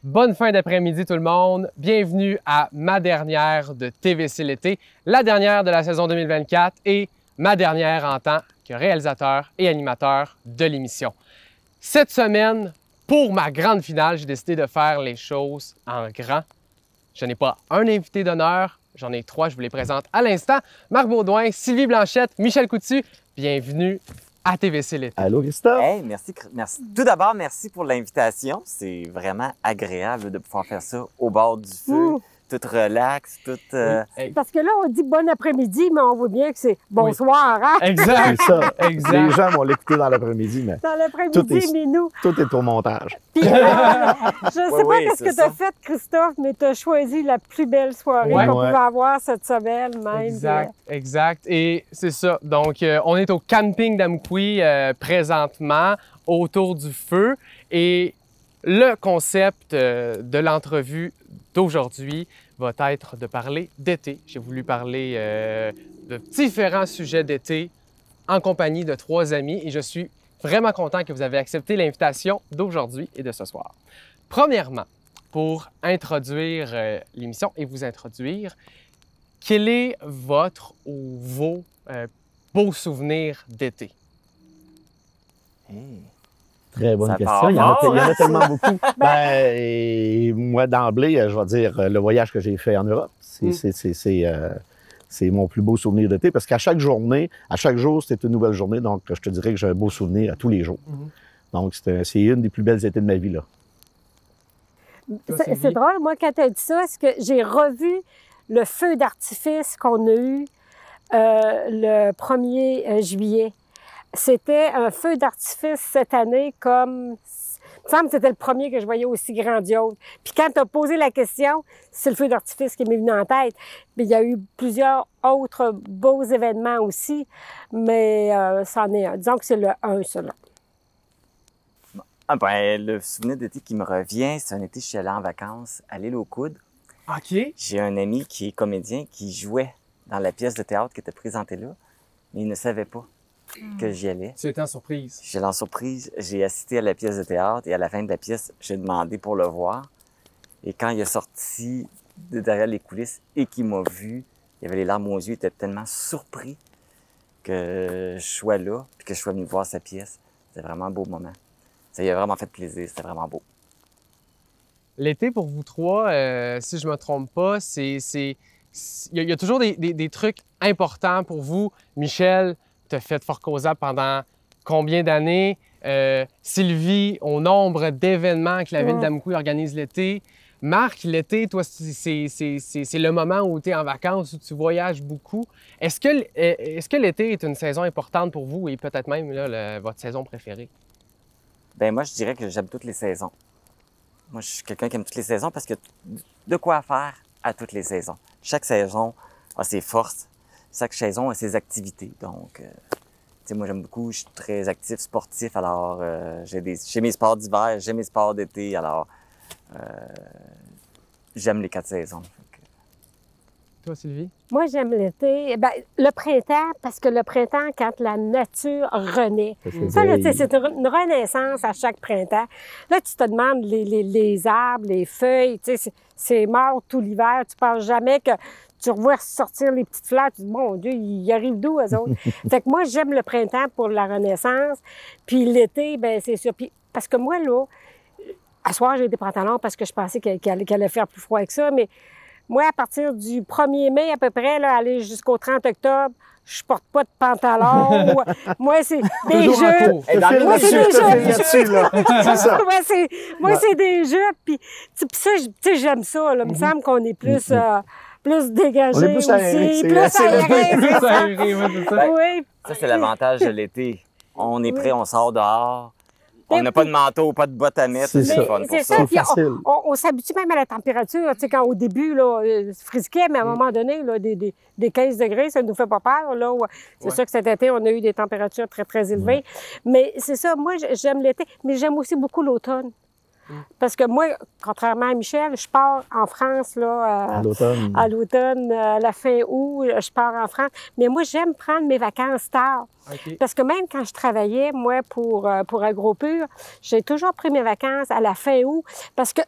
Bonne fin d'après-midi tout le monde. Bienvenue à ma dernière de TVC l'été, la dernière de la saison 2024 et ma dernière en tant que réalisateur et animateur de l'émission. Cette semaine, pour ma grande finale, j'ai décidé de faire les choses en grand. Je n'ai pas un invité d'honneur, j'en ai trois, je vous les présente à l'instant. Marc Baudouin, Sylvie Blanchette, Michel Coutu, bienvenue à TVC l'été. Allô, Christophe? Hey, merci. Tout d'abord, merci pour l'invitation. C'est vraiment agréable de pouvoir faire ça au bord du feu, tout relax, tout... Parce que là, on dit bon après-midi, mais on voit bien que c'est bonsoir, hein? Exact, C'est ça. exact. Les gens vont l'écouter dans l'après-midi, mais Dans l'après-midi, Minou. tout est au montage. Puis, je sais pas oui, qu'est-ce c'est que tu as ça. fait, Christophe, mais tu as choisi la plus belle soirée Ouais. qu'on Ouais. pouvait avoir cette semaine même. Exact, exact. Et c'est ça. Donc, on est au camping d'Amqui présentement, autour du feu. Et le concept de l'entrevue d'aujourd'hui va être de parler d'été. J'ai voulu parler de différents sujets d'été en compagnie de trois amis et je suis vraiment content que vous avez accepté l'invitation d'aujourd'hui et de ce soir. Premièrement, pour introduire l'émission et vous introduire, quel est votre ou vos beaux souvenirs d'été? Hey. Très bonne Ça question. part Il y en a, fort, il y en a hein? tellement beaucoup. Et moi, d'emblée, je vais dire le voyage que j'ai fait en Europe. C'est mon plus beau souvenir d'été parce qu'à chaque journée, à chaque jour, c'était une nouvelle journée. Donc, je te dirais que j'ai un beau souvenir à tous les jours. Donc, c'est une des plus belles étés de ma vie, là. C'est drôle, moi, quand tu as dit ça, c'est que j'ai revu le feu d'artifice qu'on a eu le 1er juillet. C'était un feu d'artifice cette année comme... Il me semble que c'était le premier que je voyais aussi grandiose. Puis quand tu as posé la question, c'est le feu d'artifice qui m'est venu en tête. Mais il y a eu plusieurs autres beaux événements aussi, mais c'en est un. Disons que c'est le 1, celui-là. Ah ben, le souvenir d'été qui me revient, c'est un été, je suis allé en vacances à l'île aux Coudes. OK. J'ai un ami qui est comédien qui jouait dans la pièce de théâtre qui était présentée là, mais il ne savait pas que j'y allais. Tu étais en surprise. J'étais en surprise, j'ai assisté à la pièce de théâtre et à la fin de la pièce, j'ai demandé pour le voir. Et quand il est sorti de derrière les coulisses et qu'il m'a vu, il avait les larmes aux yeux, il était tellement surpris que je sois là puis que je sois venu voir sa pièce. C'était vraiment un beau moment. Ça lui a vraiment fait plaisir, c'était vraiment beau. L'été, pour vous trois, si je me trompe pas, il y a toujours des trucs importants pour vous. Michel, tu as fait Fort Causa pendant combien d'années? Sylvie, au nombre d'événements que la ville d'Amqui organise l'été. Marc, l'été, toi, c'est le moment où tu es en vacances, où tu voyages beaucoup. Est-ce que l'été est une saison importante pour vous et peut-être même là, votre saison préférée? Ben moi, je dirais que j'aime toutes les saisons. Moi, je suis quelqu'un qui aime toutes les saisons parce que de quoi faire à toutes les saisons. Chaque saison a ses forces, chaque saison a ses activités. Donc, tu sais, moi, j'aime beaucoup, je suis très actif, sportif, alors j'ai mes sports d'hiver, j'ai mes sports d'été, alors j'aime les 4 saisons. Toi, Sylvie? Moi, j'aime l'été. Ben, le printemps, parce que le printemps, quand la nature renaît. Ça, là, tu sais, c'est une renaissance à chaque printemps. Là, tu te demandes les arbres, les feuilles, tu sais, c'est mort tout l'hiver. Tu penses jamais que tu revois sortir les petites fleurs. Tu dis, mon Dieu, ils arrivent d'où, eux autres? Fait que moi, j'aime le printemps pour la renaissance. Puis l'été, ben c'est sûr. Puis, parce que moi, là, à soir, j'ai des pantalons parce que je pensais qu'il allait faire plus froid que ça, mais moi, à partir du 1er mai, à peu près, là, aller jusqu'au 30 octobre, je porte pas de pantalon. Moi, c'est des jupes. Moi, c'est des jupes. Moi, c'est des jupes. Puis ça, tu sais, j'aime ça. Là. Il me semble qu'on est plus dégagé On est plus aéré, aussi. c'est Plus assez aéré, c'est ça. Oui. Ça, c'est l'avantage de l'été. On est prêt, on sort dehors. On n'a pas de manteau, pas de bottes à mettre. C'est C'est ça. le fun pour C'est ça. ça. Puis facile. on s'habitue même à la température. Tu sais, quand au début, là, frisquait, mais à un moment donné, là, des 15 degrés, ça ne nous fait pas peur. Là. C'est sûr que cet été, on a eu des températures très, très élevées. Mais c'est ça, moi, j'aime l'été, mais j'aime aussi beaucoup l'automne. Parce que moi, contrairement à Michel, je pars en France là, À l'automne. à l'automne, à la fin août, je pars en France. Mais moi, j'aime prendre mes vacances tard. OK. Parce que même quand je travaillais, moi, pour AgroPure, j'ai toujours pris mes vacances à la fin août parce que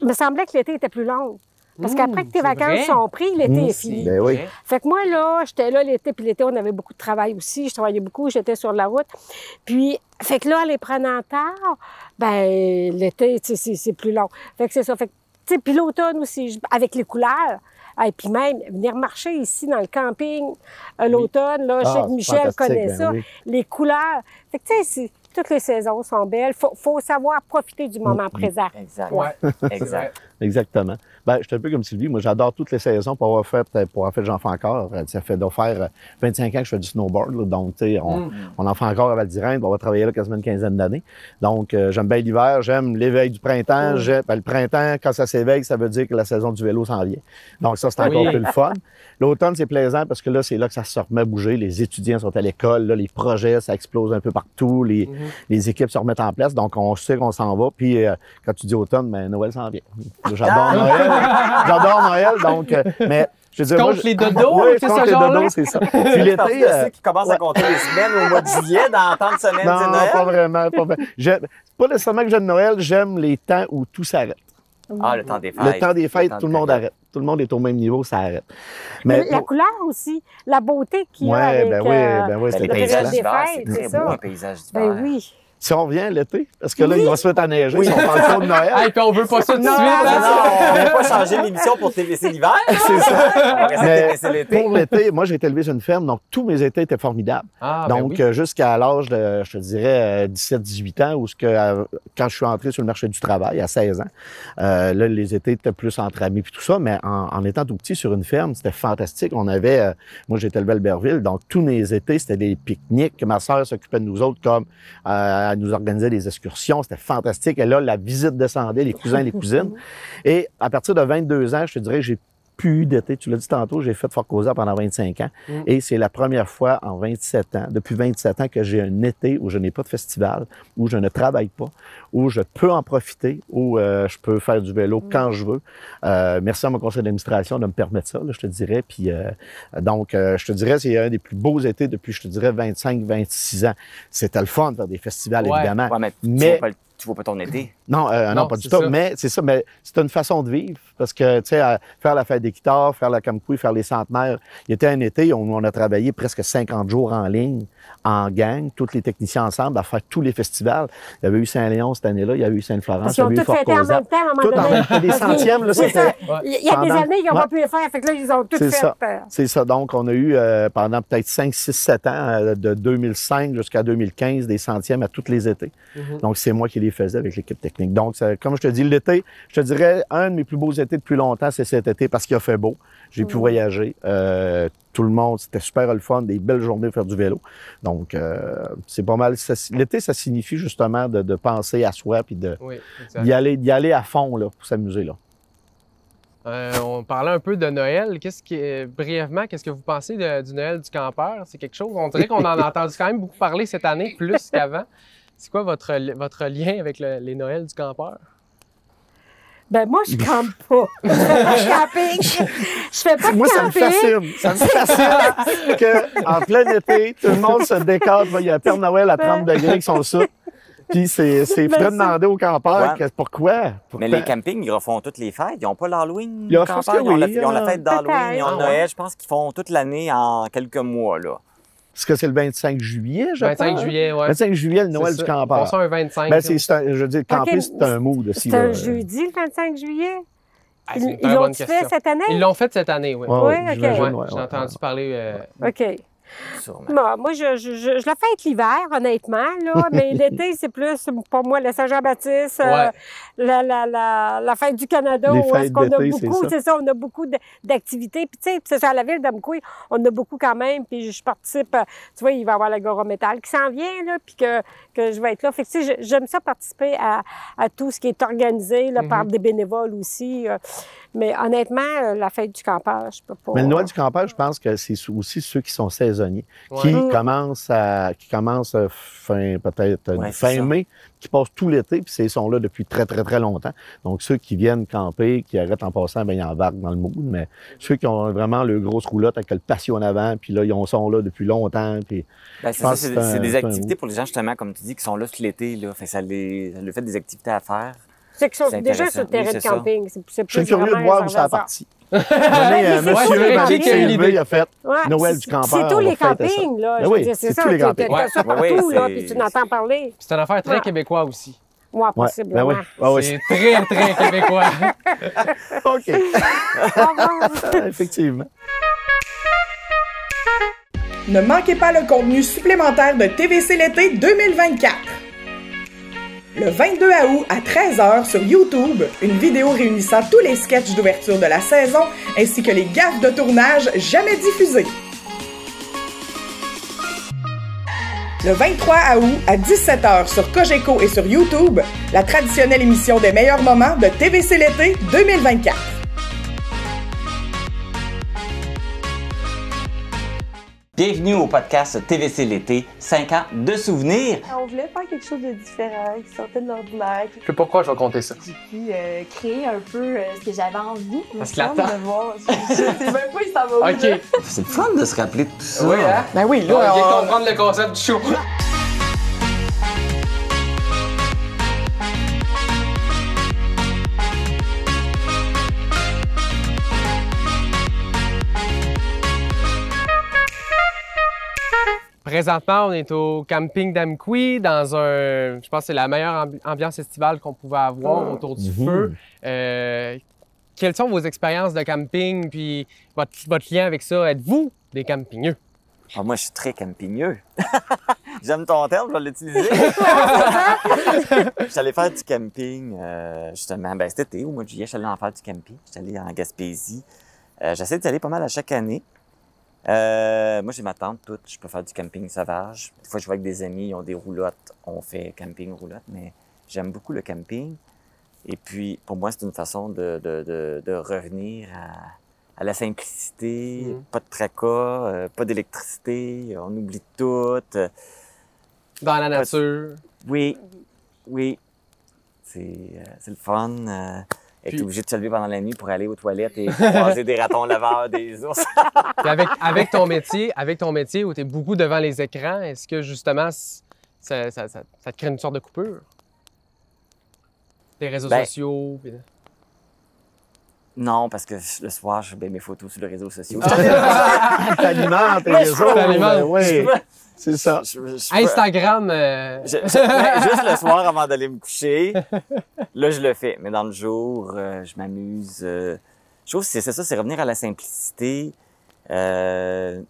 il me semblait que l'été était plus long. Parce qu'après que tes c'est vacances vrai. sont prises, l'été est fini. Ben oui. Fait que moi, là, j'étais là l'été, puis l'été, on avait beaucoup de travail aussi. Je travaillais beaucoup, j'étais sur la route. Puis, fait que là, en les prenant tard, ben l'été, tu sais, c'est plus long. Fait que c'est ça. Fait que, tu sais, puis l'automne aussi, avec les couleurs. Et puis même, venir marcher ici dans le camping l'automne, là, je sais que Michel fantastique, connaît ben ça. oui. Les couleurs. Fait que, tu sais, toutes les saisons sont belles. Faut savoir profiter du moment présent. Exact. Ouais. Exact. Exactement. Ben, je suis un peu comme Sylvie. Moi, j'adore toutes les saisons pour avoir fait, j'en fais encore. Ça fait d'en faire 25 ans que je fais du snowboard, là. Donc, tu sais, on en fait encore à Val-d'Irène. On va travailler là quasiment une quinzaine d'années. Donc, j'aime bien l'hiver, j'aime l'éveil du printemps. Le printemps, quand ça s'éveille, ça veut dire que la saison du vélo s'en vient. Donc, ça, c'est encore plus le fun. L'automne, c'est plaisant parce que là, c'est là que ça se remet à bouger. Les étudiants sont à l'école, là, les projets, ça explose un peu partout. Les équipes se remettent en place. Donc, on sait qu'on s'en va. Puis, quand tu dis automne, ben, Noël s'en vient. J'adore Noël. J'adore Noël. Donc, mais je veux dire, Compte moi, les dodos, oui, c'est compte ce les genre-là? dodos, c'est ça. Puis Parce l'été, qu'il y a ceux qui commencent à compter les semaines au mois de juillet dans la temps de semaine non, du Noël. pas vraiment, pas vraiment. Pas nécessairement que j'aime Noël, j'aime les temps où tout s'arrête. Ah, le temps des fêtes. Le temps des fêtes, temps tout de le monde période. arrête. Tout le monde est au même niveau, ça arrête. Mais Mais la couleur aussi, la beauté qu'il y a ouais, avec ben oui, Ben, c'est les le paysages période des d'hiver, fêtes, c'est c'est très ça. beau, un paysage d'hiver. Ben oui. si on revient l'été, parce que là, il va se mettre à neiger, si on parle pas de Noël. Hey, puis on veut pas ça tout de Non, suite, non, hein? Non, on va pas changer l'émission pour TVC l'hiver. C'est ça. On va rester Mais TVC l'été. pour l'été, moi, j'ai été élevé sur une ferme, donc tous mes étés étaient formidables. Ah, ben Donc, oui. jusqu'à l'âge de, je te dirais, 17-18 ans, où quand je suis entré sur le marché du travail, à 16 ans, là, les étés étaient plus entre amis puis tout ça, mais en étant tout petit sur une ferme, c'était fantastique. On avait, moi, j'étais élevé à Albertville, donc tous mes étés, c'était des pique-niques. Ma sœur s'occupait de nous autres comme elle nous organisait des excursions, c'était fantastique. Et là, la visite descendait, les cousins, les cousines. Et à partir de 22 ans, je te dirais que j'ai plus eu d'été. Tu l'as dit tantôt, j'ai fait Fort Cosa pendant 25 ans. Et c'est la première fois en 27 ans, depuis 27 ans, que j'ai un été où je n'ai pas de festival, où je ne travaille pas, où je peux en profiter, où je peux faire du vélo quand je veux. Merci à mon conseil d'administration de me permettre ça, là, je te dirais. Puis, donc, je te dirais, c'est un des plus beaux étés depuis, je te dirais, 25-26 ans. C'était le fun de faire des festivals, Ouais. évidemment. Ouais, mais tu vois pas ton été. Non, Non, non, pas du c'est tout. ça. Mais c'est ça, mais c'est une façon de vivre. Parce que, tu sais, faire la fête des guitares, faire la Camcouille, faire les centenaires, il y était un été où on a travaillé presque 50 jours en ligne, en gang, tous les techniciens ensemble, à faire tous les festivals. Il y avait eu Saint-Léon cette année-là, il y avait eu Sainte-Florence, Parce il y qu'ils avait ont eu tout fêté en Fort-Cosa. même temps, à un moment Tout en donné. même temps, des centièmes, là, Oui, c'était... ça. Il y a des pendant- années, ils n'ont ouais. pas pu le faire. Fait que là, ils ont tout C'est fait. ça. C'est ça. Donc, on a eu pendant peut-être 5, 6, 7 ans, de 2005 jusqu'à 2015, des centièmes à tous les étés. Donc, c'est moi qui les faisais avec l'équipe technique. Donc, comme je te dis, l'été, je te dirais, un de mes plus beaux étés depuis longtemps, c'est cet été parce qu'il a fait beau. J'ai pu voyager. Tout le monde, c'était super le fun, des belles journées faire du vélo. Donc, c'est pas mal. L'été, ça signifie justement de penser à soi puis Oui, exact. d'y aller à fond là, pour s'amuser. Là. On parlait un peu de Noël. Brièvement, qu'est-ce que vous pensez du Noël du campeur? C'est quelque chose, on dirait qu'on en a entendu quand même beaucoup parler cette année, plus qu'avant. C'est quoi votre lien avec les Noëls du campeur? Ben moi, je campe pas. Je fais pas de camping. Je fais pas de Moi, ça me camping. fascine. Ça me fascine qu'en plein été, tout le monde se décade. Il y a Père Noël à 30 degrés avec son soupe. Puis c'est faudrait demander aux campeurs Ouais. pourquoi. Mais les campings, ils refont toutes les fêtes. Ils n'ont pas l'Halloween. Ils les refont ça, campeurs. Ils ont la oui, fête d'Halloween, ils ont peut-être. Noël. Je pense qu'ils font toute l'année en quelques mois, là. Est-ce que c'est le 25 juillet, je 25 pense? juillet, oui. 25 juillet, le Noël C'est du ça. Ils campeur. font ça un 25. Ben, je veux dire, camper, Ok, c'est un mood aussi. C'est un là. jeudi, le 25 juillet. Ah, c'est une Ils très l'ont bonne fait question. cette année? Ils l'ont fait cette année, oui. Ouais, Oui, ouais, ok. j'imagine, Ouais, ouais, j'ai ouais, entendu ouais. parler. OK. Sûrement. Bon, moi, je le fête l'hiver, honnêtement, là, mais l'été, c'est plus, pour moi, le Saint-Jean-Baptiste, Ouais. la fête du Canada, Les où est-ce fêtes qu'on a d'été, c'est beaucoup, ça. c'est ça, on a beaucoup d'activités. Puis, tu sais, c'est ça, à la ville d'Amqui, on a beaucoup quand même, puis je participe, tu vois, il va y avoir l'Agora Métal qui s'en vient, là, puis que je vais être là. Fait que, tu sais, j'aime ça participer à tout ce qui est organisé, là, par des bénévoles aussi. Mais honnêtement, la fête du campeur, je peux pas. Mais le Noël du campeur, je pense que c'est aussi ceux qui sont saisonniers, Ouais. qui commencent fin mai, qui passent tout l'été, puis ils sont là depuis très, très, très longtemps. Donc, ceux qui viennent camper, qui arrêtent en passant, bien, ils embarquent dans le mood. Mais ceux qui ont vraiment le grosse roulotte avec le patio en avant, puis là, ils sont là depuis longtemps. Puis c'est des activités pour les gens, justement, comme tu dis, qui sont là tout l'été. Fait ça le fait des activités à faire. C'est qu'ils sont déjà sur le terrain de camping. Je suis curieux de voir où ça a parti. Marie qui s'est élevé, il a fait Noël du campeur. C'est tous les campings, là. Oui, c'est tous les campings. Tu as ça partout, là, puis tu n'entends parler. C'est une affaire très québécois aussi. Moi, possiblement. C'est très, très québécois. OK. Effectivement. Ne manquez pas le contenu supplémentaire de TVC l'été 2024. Le 22 août à 13h sur YouTube, une vidéo réunissant tous les sketchs d'ouverture de la saison ainsi que les gaffes de tournage jamais diffusées. Le 23 août à 17h sur Cogeco et sur YouTube, la traditionnelle émission des meilleurs moments de TVC l'été 2024. Bienvenue au podcast TVC l'été, 5 ans de souvenirs. On voulait faire quelque chose de différent, qui sortait de l'ordinaire. Je sais pas pourquoi je vais compter ça. J'ai pu créer un peu ce que j'avais envie. Parce que l'attend. De voir. Je sais même pas où ça va. OK. C'est le fun de se rappeler de tout ça. Oui, hein? Ben oui, On là, vient comprendre le concept du show. Présentement, on est au camping d'Amqui dans je pense que c'est la meilleure ambiance estivale qu'on pouvait avoir autour du feu. Quelles sont vos expériences de camping puis votre lien avec ça? Êtes-vous des campineux? Moi, je suis très campineux. J'aime ton terme, je vais l'utiliser. J'allais faire du camping, justement, cet été, au mois de juillet, j'allais en faire du camping. J'étais allé en Gaspésie. J'essaie d'y aller pas mal à chaque année. Moi, j'ai ma tante toute. Je peux faire du camping sauvage. Des fois, je vais avec des amis, ils ont des roulottes. On fait camping roulotte, mais j'aime beaucoup le camping. Et puis, pour moi, c'est une façon de revenir à la simplicité. Pas de tracas, pas d'électricité. On oublie tout. Dans la nature. Oui. C'est le fun. Être obligé de se lever pendant la nuit pour aller aux toilettes et croiser des ratons laveurs, des ours. Puis avec ton métier où tu es beaucoup devant les écrans, est-ce que justement ça te crée une sorte de coupure? Les réseaux sociaux? Puis... Non, parce que le soir, je mets mes photos sur les réseaux sociaux. T'alimentes tes réseaux. Oui, c'est ça. Instagram... juste le soir avant d'aller me coucher, là, je le fais. Mais dans le jour, je m'amuse. Je trouve que c'est ça, c'est revenir à la simplicité. On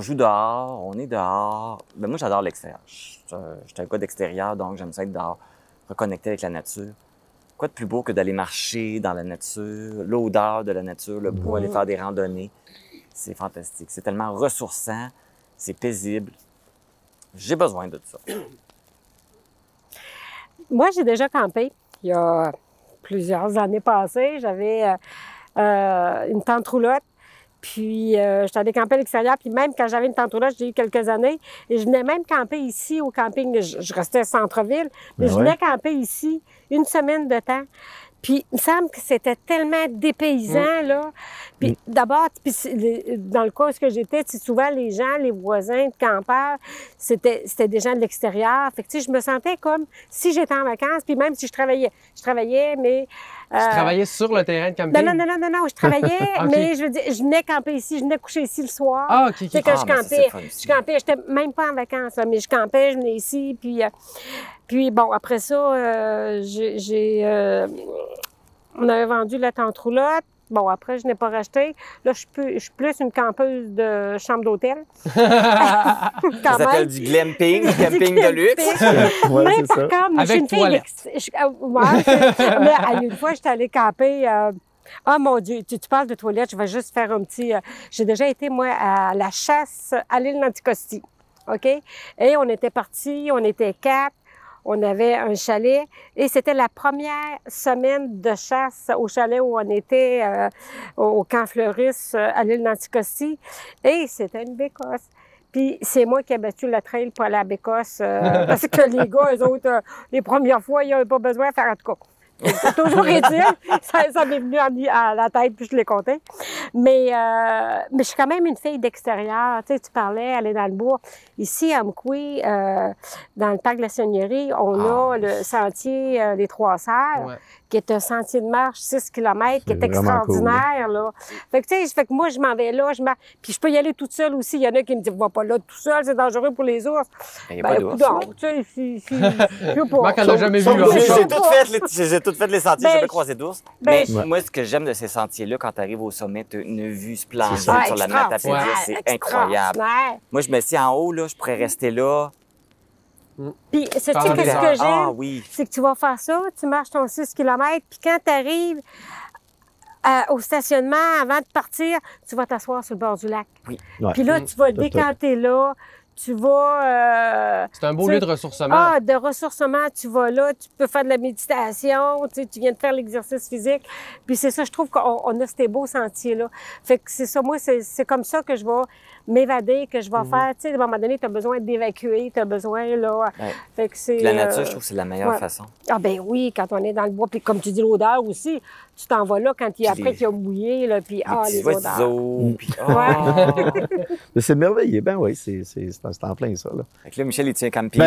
joue dehors, on est dehors. Moi, j'adore l'extérieur. Je suis un gars d'extérieur, donc j'aime ça être dehors, reconnecter avec la nature. Quoi de plus beau que d'aller marcher dans la nature, l'odeur de la nature, le bois, aller faire des randonnées. C'est fantastique. C'est tellement ressourçant, c'est paisible. J'ai besoin de ça. Moi, j'ai déjà campé. Il y a plusieurs années passées, j'avais une tente roulotte. Puis, j'étais allée camper à l'extérieur. Puis même quand j'avais une tente roulotte, j'ai eu quelques années. Et je venais même camper ici au camping. Je restais centre-ville, mais je venais camper ici une semaine de temps. Puis, il me semble que c'était tellement dépaysant, là. Puis, d'abord, dans le cas où j'étais, souvent, les gens, les voisins de campeurs, c'était des gens de l'extérieur. Fait que, tu sais, je me sentais comme si j'étais en vacances, puis même si je travaillais, mais... Tu travaillais sur le terrain de camping? Non, je travaillais, mais je veux dire, je venais camper ici, je venais coucher ici le soir. Ah, OK. C'est que je campais, j'étais même pas en vacances, là, mais je campais, je venais ici, puis bon, après ça, on avait vendu la tente roulotte. Bon, après, je n'ai pas racheté. Là, je suis plus une campeuse de chambre d'hôtel. Ça s'appelle du glamping, camping de luxe. Mais par contre, moi, je suis une fille... Mais une fois, j'étais allée camper... Ah, mon Dieu, tu parles de toilettes, je vais juste faire un petit... J'ai déjà été, moi, à la chasse à l'île d'Anticosti, OK? Et on était partis, on était 4. on avait un chalet et c'était la première semaine de chasse au chalet où on était au camp Fleurus à l'île d'Anticosti et c'était une bécosse. Puis c'est moi qui ai battu le trail pour aller à Bécosse parce que les gars, eux autres, les premières fois, ils n'avaient pas besoin de faire en tout cas. C'est toujours utile. Ça m'est venu à la tête, puis je l'ai compté. Mais je suis quand même une fille d'extérieur. Tu sais, tu parlais, aller dans le bois. Ici, à Amqui, dans le parc de la Seigneurie, on a le sentier des Trois Serres, qui est un sentier de marche, 6 km, qui est extraordinaire, cool, là. Fait que, tu sais, que moi, je m'en vais là, puis je peux y aller toute seule aussi. Il y en a qui me disent, va pas là tout seul, c'est dangereux pour les ours. Il n'y a pas d'ours. Tu sais, Moi, qu'elle n'a jamais vu. J'ai tout fait les sentiers, j'ai jamais croisé d'ours. Mais moi, ce que j'aime de ces sentiers-là, quand tu arrives au sommet, tu as une vue splendide sur la Matapédia. C'est incroyable. Moi, je me suis en haut, là, je pourrais rester là. Puis, sais-tu ce que j'aime? C'est que tu vas faire ça, tu marches ton 6 km, puis quand tu arrives au stationnement, avant de partir, tu vas t'asseoir sur le bord du lac. Oui. Puis là, tu vas décanter là. Tu vas... c'est un beau lieu de ressourcement. Ah, de ressourcement, tu vas là, tu peux faire de la méditation, tu viens de faire l'exercice physique. Puis c'est ça, je trouve qu'on a ces beaux sentiers-là. Fait que c'est ça, moi, c'est comme ça que je vais m'évader, que je vais faire. Tu sais, à un moment donné, tu as besoin d'évacuer, tu as besoin, là... Fait que c'est... La nature, je trouve que c'est la meilleure façon. Ah ben oui, quand on est dans le bois. Puis comme tu dis, l'odeur aussi, tu t'en vas là quand après qu'il a mouillé, là, puis les odeurs. C'est merveilleux. Ben oui, c'est en plein ça, là. Fait que là, Michel, il tient camping.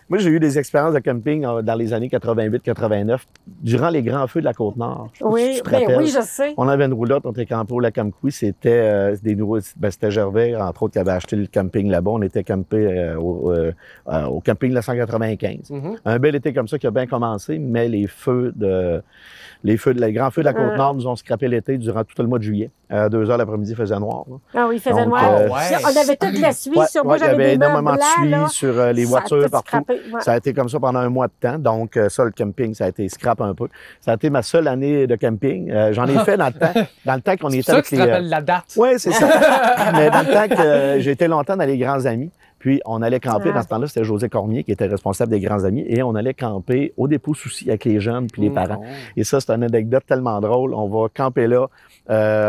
Moi, j'ai eu des expériences de camping dans les années 88-89, durant les grands feux de la Côte-Nord. Oui, oui, je sais. On avait une roulotte, on était campé au lac Amqui. C'était c'était Gervais, entre autres, qui avait acheté le camping là-bas. On était campé au camping de la 195. Un bel été comme ça qui a bien commencé, mais les grands feux de la Côte-Nord nous ont scrappé l'été durant tout le mois de juillet. À 2 heures l'après-midi, il faisait noir. Là. Ah oui, il faisait noir. On avait toute la suie sur moi, j'avais des énormément de suie là. sur les voitures partout. Ça a été comme ça pendant un mois de temps. Donc, ça, le camping, ça a été scrap un peu. Ça a été ma seule année de camping. J'en ai fait dans le temps qu'on était avec les... C'est ça que tu te rappelles la date. Oui, c'est ça. Mais dans le temps que j'ai été longtemps dans les Grands Amis. Puis, on allait camper, dans ce temps-là, c'était José Cormier qui était responsable des Grands Amis, et on allait camper au dépôt Soucy avec les jeunes puis les parents. Et ça, c'est une anecdote tellement drôle. On va camper là.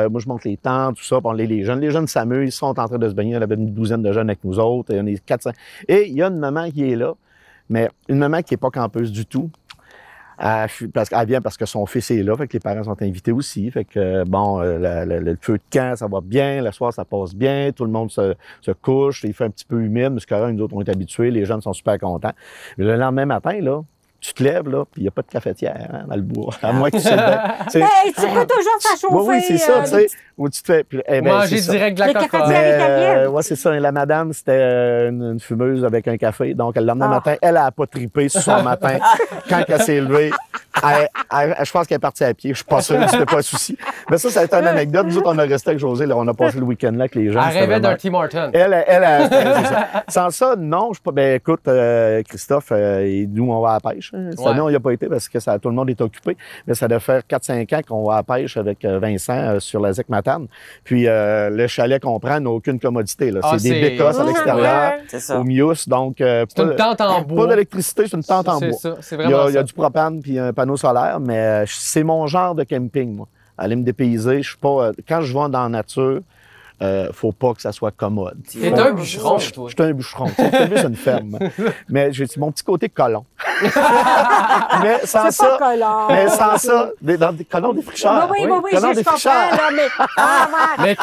Moi, je monte les tentes, tout ça, puis les jeunes. Les jeunes s'amusent, ils sont en train de se baigner. On avait une douzaine de jeunes avec nous autres, et on est 400. Et il y a une maman qui est là, mais une maman qui n'est pas campeuse du tout. Elle vient parce que son fils est là, fait que les parents sont invités aussi. Fait que, bon, le feu de camp, ça va bien, le soir, ça passe bien, tout le monde se couche, il fait un petit peu humide, mais c'est correct, nous autres, on est habitués, les jeunes sont super contents. Mais le lendemain matin, là, tu te lèves, là, puis il n'y a pas de cafetière dans le bois. À moins que tu sais tu peux toujours faire chauffer. Oui, c'est ça, tu sais. Où tu te fais. Manger direct de la cafetière. Oui, c'est ça. Et la madame, c'était une fumeuse avec un café. Donc, le lendemain matin, elle n'a pas trippé sur son matin. Quand elle s'est levée, je pense qu'elle est partie à pied. Je suis pas sûr, c'était pas un souci. Mais ça a été une anecdote. Nous autres, on a resté avec José. Là, on a passé le week-end là avec les gens. Elle rêvait d'un Tim Hortons. Sans ça, non. Je pas. Ben, écoute, Christophe, nous, on va à la pêche. Cette année, on n'y a pas été parce que tout le monde est occupé. Mais ça doit faire 4-5 ans qu'on va à la pêche avec Vincent sur la ZEC Matane. Puis le chalet qu'on prend n'a aucune commodité. C'est des bécosses à l'extérieur, au Mius. Donc, c'est une tente en bois. Pas d'électricité, c'est une tente en bois. C'est ça, c'est vraiment ça. Il y a du propane puis un panneau solaire, mais c'est mon genre de camping, moi. Aller me dépayser, je suis pas... Quand je vais dans la nature, faut pas que ça soit commode. T'es un bûcheron, toi. Je suis un bûcheron. C'est plus une ferme. Mais j'ai mon petit côté colon. Mais sans ça... Pas colon. Mais sans ça, dans des colons des fricheurs. Oui, je comprends, là, mais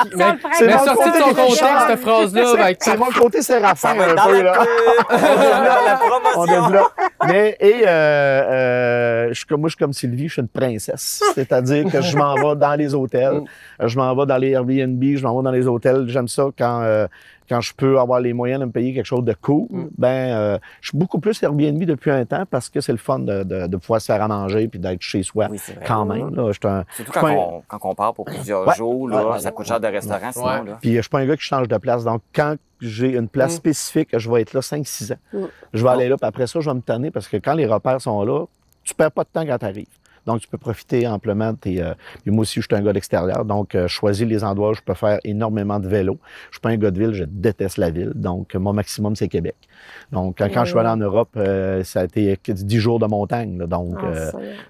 sorti de son contexte, cette phrase-là. C'est mon côté séraphin, un dans peu, là. la promotion. On développe. Mais, moi, je suis comme Sylvie, je suis une princesse. C'est-à-dire que je m'en vais dans les hôtels, je m'en vais dans les Airbnb, je m'en vais dans les hôtels. J'aime ça quand je peux avoir les moyens de me payer quelque chose de cool. Je suis beaucoup plus Airbnb depuis un temps parce que c'est le fun de pouvoir se faire à manger puis d'être chez soi quand même. Là, surtout quand on part pour plusieurs jours, là, ça coûte cher de restaurant sinon. Là. Puis je suis pas un gars qui change de place. Donc, quand j'ai une place spécifique, je vais être là 5-6 ans. Je vais aller là, puis après ça, je vais me tanner parce que quand les repères sont là, tu perds pas de temps quand tu arrives. Donc, tu peux profiter amplement de tes... puis moi aussi, je suis un gars d'extérieur, donc je choisis les endroits où je peux faire énormément de vélo. Je suis pas un gars de ville, je déteste la ville. Donc, mon maximum, c'est Québec. Donc, quand je suis allé en Europe, ça a été 10 jours de montagne. Là. Donc,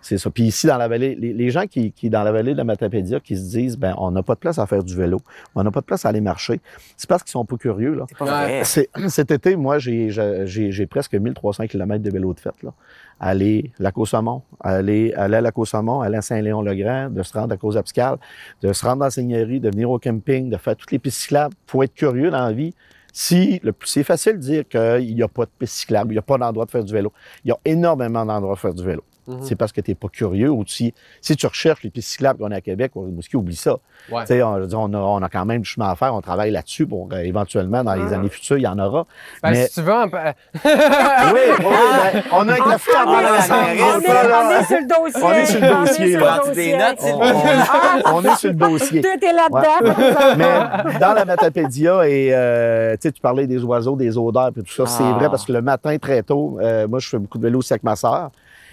c'est ça. Puis ici, dans la vallée, les gens qui dans la vallée de la Matapédia, qui se disent, ben on n'a pas de place à faire du vélo, on n'a pas de place à aller marcher, c'est parce qu'ils sont pas curieux. Là. C'est pas vrai. Cet été, moi, j'ai presque 1300 km de vélo de fête. Là. Aller à Lac-aux-Saumons, aller à Lac-aux-Saumons, aller à Saint-Léon-le-Grand, de se rendre à Cause-Abscale, de se rendre dans la Seigneurie, de venir au camping, de faire toutes les pistes cyclables. Il faut être curieux dans la vie. C'est facile de dire qu'il n'y a pas de piste cyclable, il n'y a pas d'endroit de faire du vélo. Il y a énormément d'endroits de faire du vélo. C'est parce que tu n'es pas curieux ou si tu recherches les pistes cyclables qu'on a à Québec, au Rimouski, oublie ça. Ouais. On a quand même du chemin à faire, on travaille là-dessus pour éventuellement, dans les années futures, il y en aura. Ben, mais... si tu veux... on a un café à prendre ensemble. On est sur le dossier. On est sur le dossier. Prends-tu des notes, s'il vous plaît? On est sur le dossier. Tout est là-dedans. Mais dans la Matapédia, et tu parlais des oiseaux, des odeurs, puis tout ça, c'est vrai parce que le matin, très tôt, moi, je fais beaucoup de vélo aussi avec ma sœur.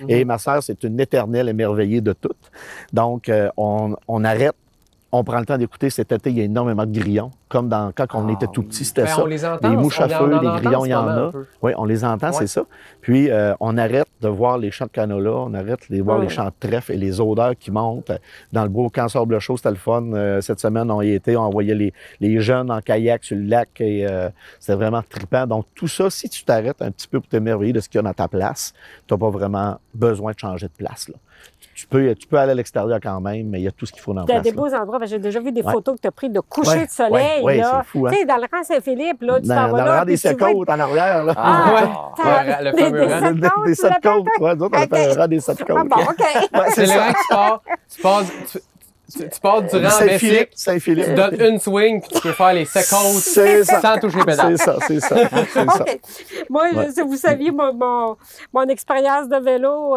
Et ma sœur, c'est une éternelle émerveillée de tout. Donc, on arrête, on prend le temps d'écouter. Cet été, il y a énormément de grillons, comme quand on était tout petit, c'était ça. On les entend. Les mouches à feu, les grillons, il y en a. a. Oui, on les entend, c'est ça. Puis, on arrête de voir les champs de canola, on arrête de voir les champs de trèfle et les odeurs qui montent. Dans le beau camp Sable Chaud, c'était le fun. Cette semaine, on y était, on envoyait les jeunes en kayak sur le lac et c'était vraiment trippant. Donc, tout ça, si tu t'arrêtes un petit peu pour t'émerveiller de ce qu'il y a dans ta place, tu n'as pas vraiment besoin de changer de place, là. Tu peux aller à l'extérieur quand même, mais il y a tout ce qu'il faut dans la place. Il y a des beaux endroits. J'ai déjà vu des photos que tu as prises de coucher de soleil. Oui, là. c'est fou. Hein? Tu sais, dans le rang Saint-Philippe, là, tu t'en vas là. Dans le rang des Sept-Côtes, en arrière. Là. Le fameux rang. Des Sept-Côtes. Ouais, nous autres, on appelle le rang des Sept-Côtes. Ah bon, OK. C'est le rang que tu pars du rang Saint-Philippe, tu donnes une swing, puis tu peux faire les Sept-Côtes sans toucher les pédales. C'est ça. Okay. Moi, si vous saviez mon expérience de vélo...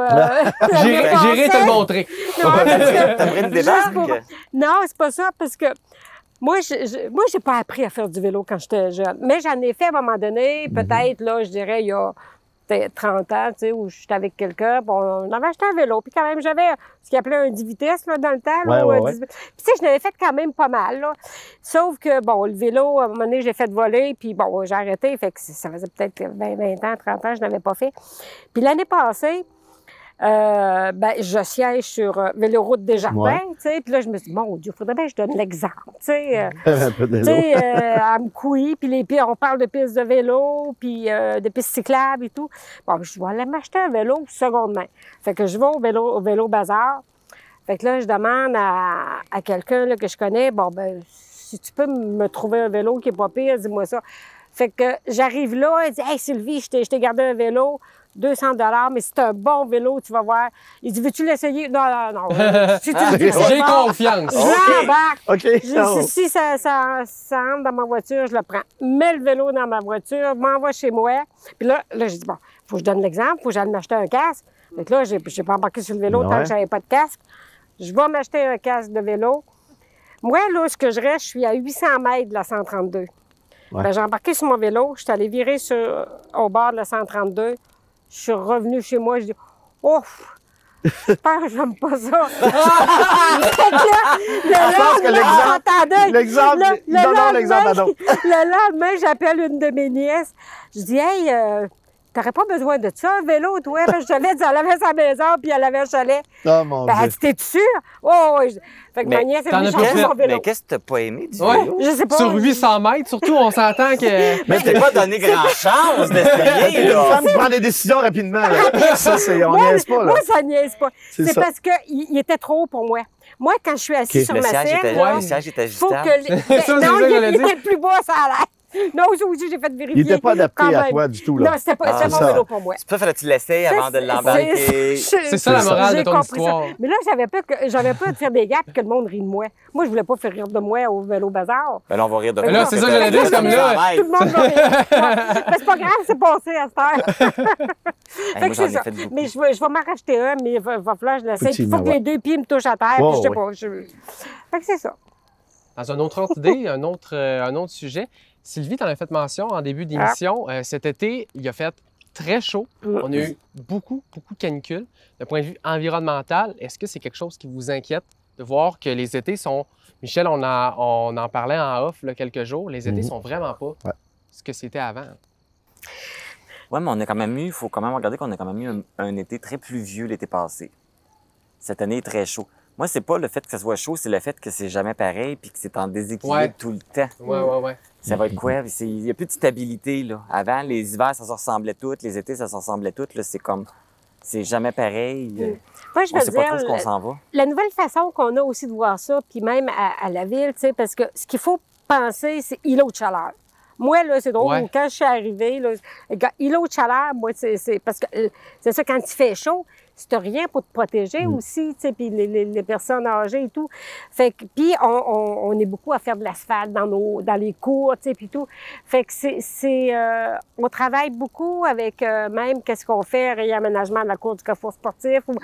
J'irai te le montrer. T'aimerais une débarque? Non, c'est pas ça, parce que moi, j'ai pas appris à faire du vélo quand j'étais jeune. Mais j'en ai fait à un moment donné, peut-être, là, je dirais, il y a 30 ans, tu sais, où j'étais avec quelqu'un, on avait acheté un vélo, puis quand même, j'avais ce qu'ils appelait un 10 vitesses, là, dans le temps. Là, puis, tu sais, je l'avais fait quand même pas mal, là. Sauf que, bon, le vélo, à un moment donné, j'ai fait voler, puis bon, j'ai arrêté, fait que ça faisait peut-être 20 ans, 30 ans, je l'avais pas fait. Puis l'année passée, je siège sur Véloroute Desjardins, tu sais, puis là, je me suis dit, mon Dieu, il faudrait bien que je donne l'exemple, tu sais. À Mkoui, puis on parle de pistes de vélo, puis de pistes cyclables et tout. Bon, je vais aller m'acheter un vélo seconde main. Fait que je vais au vélo bazar. Fait que là, je demande à quelqu'un là, que je connais, si tu peux me trouver un vélo qui est pas pire, dis-moi ça. Fait que j'arrive là, elle dit, hey Sylvie, je t'ai gardé un vélo. 200 $, mais c'est un bon vélo, tu vas voir. Il dit, veux-tu l'essayer? Non. Si tu dis J'ai confiance. Si ça rentre dans ma voiture, je le prends. Mets le vélo dans ma voiture, m'envoie chez moi. Puis là, je dis, bon, faut que je donne l'exemple, faut que j'aille m'acheter un casque. Fait que là, j'ai pas embarqué sur le vélo tant que j'avais pas de casque. Je vais m'acheter un casque de vélo. Moi, là, ce que je reste, je suis à 800 mètres de la 132. J'ai embarqué sur mon vélo, je suis allée virer au bord de la 132. Je suis revenue chez moi, je dis « Ouf! J'espère que j'aime pas ça! » Le lendemain, j'appelle une de mes nièces. Je dis « Hey, t'aurais pas besoin de ça, un vélo, toi? » Je savais qu'elle avait sa maison, puis elle avait un chalet. Oh mon Dieu! Elle dit « T'es sûre? » Oh, oui. Fait que ma nièce, elle me change son vélo. Mais qu'est-ce que t'as pas aimé du vélo? Je sais pas. Sur 800 mètres, surtout, on s'entend que... Mais t'es pas donné grand chance d'essayer, là! Une femme qui prend des décisions rapidement, là. Ça, on niaise pas, là. Moi, ça niaise pas. C'est parce qu'il était trop haut pour moi. Moi, quand je suis assise sur ma selle, le siège est ajustable. Non, il était plus bas, ça a l'air. Non, ça aussi, j'ai fait vérifier. Il n'était pas adapté à toi du tout, là. Non, c'était pas mon vélo pour moi. C'est pas fallait que tu l'essayes avant de l'embarquer. C'est ça la morale de ton histoire. Mais là, j'avais peur de faire des gaps et que le monde rit de moi. Moi, je voulais pas faire rire de moi au vélo bazar. Ben là, on va rire de toi. Là, c'est ça que j'allais dire, c'est comme là. Tout le monde va rire. Mais c'est pas grave, c'est passé à cette heure. Fait que c'est ça. Mais je vais m'en racheter un, mais il va falloir que je l'essaye. Il faut que les deux pieds me touchent à terre, puis je sais pas. Fait que c'est ça. Dans une autre idée, un autre sujet, Sylvie, tu en as fait mention en début d'émission. Cet été, il a fait très chaud. On a eu beaucoup de canicules. D'un point de vue environnemental, est-ce que c'est quelque chose qui vous inquiète de voir que les étés sont... Michel, on en parlait en off là, quelques jours. Les étés sont vraiment pas ce que c'était avant. Oui, mais on a quand même eu, il faut quand même regarder qu'on a quand même eu un été très pluvieux l'été passé. Cette année est très chaud. Moi, c'est pas le fait que ça soit chaud, c'est le fait que c'est jamais pareil puis que c'est en déséquilibre tout le temps. Ouais. Ça va être quoi? Il n'y a plus de stabilité, là. Avant, les hivers, ça se ressemblait tout. Les étés, ça se ressemblait tout. Là, c'est comme... C'est jamais pareil. Moi, je on veux sait pas trop dire, ce qu'on s'en va. La nouvelle façon qu'on a aussi de voir ça, puis même à la ville, tu sais, parce que ce qu'il faut penser, c'est îlot de chaleur. Moi, là, c'est drôle, quand je suis arrivée, là, îlot de chaleur, moi, c'est parce que c'est ça, quand il fait chaud, si t'as rien pour te protéger aussi, tu sais, puis les personnes âgées et tout. Fait que, puis on est beaucoup à faire de l'asphalte dans les cours, tu sais, puis tout. Fait que on travaille beaucoup avec même qu'est-ce qu'on fait, réaménagement de la cour du carrefour sportif, ou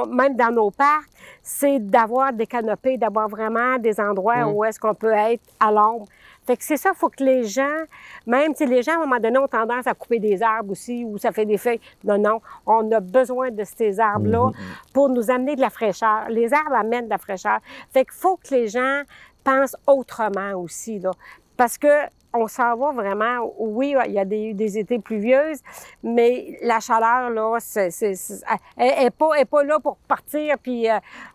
même dans nos parcs, c'est d'avoir des canopées, d'avoir vraiment des endroits où est-ce qu'on peut être à l'ombre. Fait que c'est ça, il faut que les gens, même si les gens, à un moment donné, ont tendance à couper des arbres aussi, ou ça fait des feuilles. Non, on a besoin de ces arbres-là pour nous amener de la fraîcheur. Les arbres amènent de la fraîcheur. Fait qu'il faut que les gens pensent autrement aussi, là. Parce que on s'en va vraiment, oui, il y a des étés pluvieuses, mais la chaleur, là, elle est pas là pour partir, puis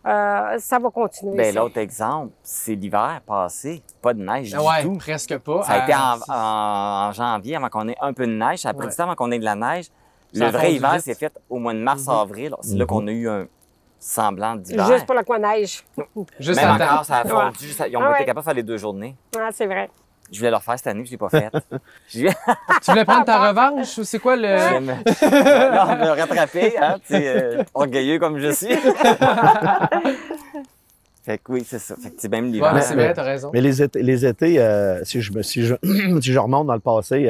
ça va continuer. Bien, l'autre exemple, c'est l'hiver passé. Pas de neige du tout. Presque pas. Ça a été en janvier avant qu'on ait un peu de neige. Après du temps avant qu'on ait de la neige. Le vrai hiver s'est fait au mois de mars-avril. C'est là qu'on a eu un semblant d'hiver. Juste pour la neige. Juste même encore, ça a fondu. Ils ont été capables de faire les 2 journées. Ah, c'est vrai. Je voulais le refaire cette année, puis je l'ai pas fait. Tu voulais prendre ta revanche ou c'est quoi le... Non, me rattraper, hein, orgueilleux comme je suis. Fait que oui, c'est ça. Fait que c'est même l'hiver. Ouais, c'est vrai, t'as raison. Mais les étés, si je remonte dans le passé,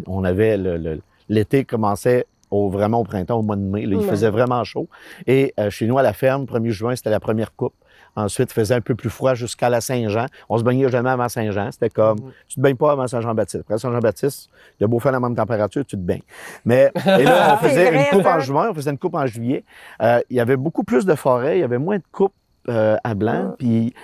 on avait l'été commençait vraiment au printemps, au mois de mai. Là, il faisait vraiment chaud. Et chez nous, à la ferme, 1er juin, c'était la première coupe. Ensuite, il faisait un peu plus froid jusqu'à la Saint-Jean. On se baignait jamais avant Saint-Jean. C'était comme, tu te baignes pas avant Saint-Jean-Baptiste. Après Saint-Jean-Baptiste, il a beau faire la même température, tu te baignes. Mais, et là, on faisait une coupe en juin, on faisait une coupe en juillet. Il y avait beaucoup plus de forêts, il y avait moins de coupes à blanc. Puis,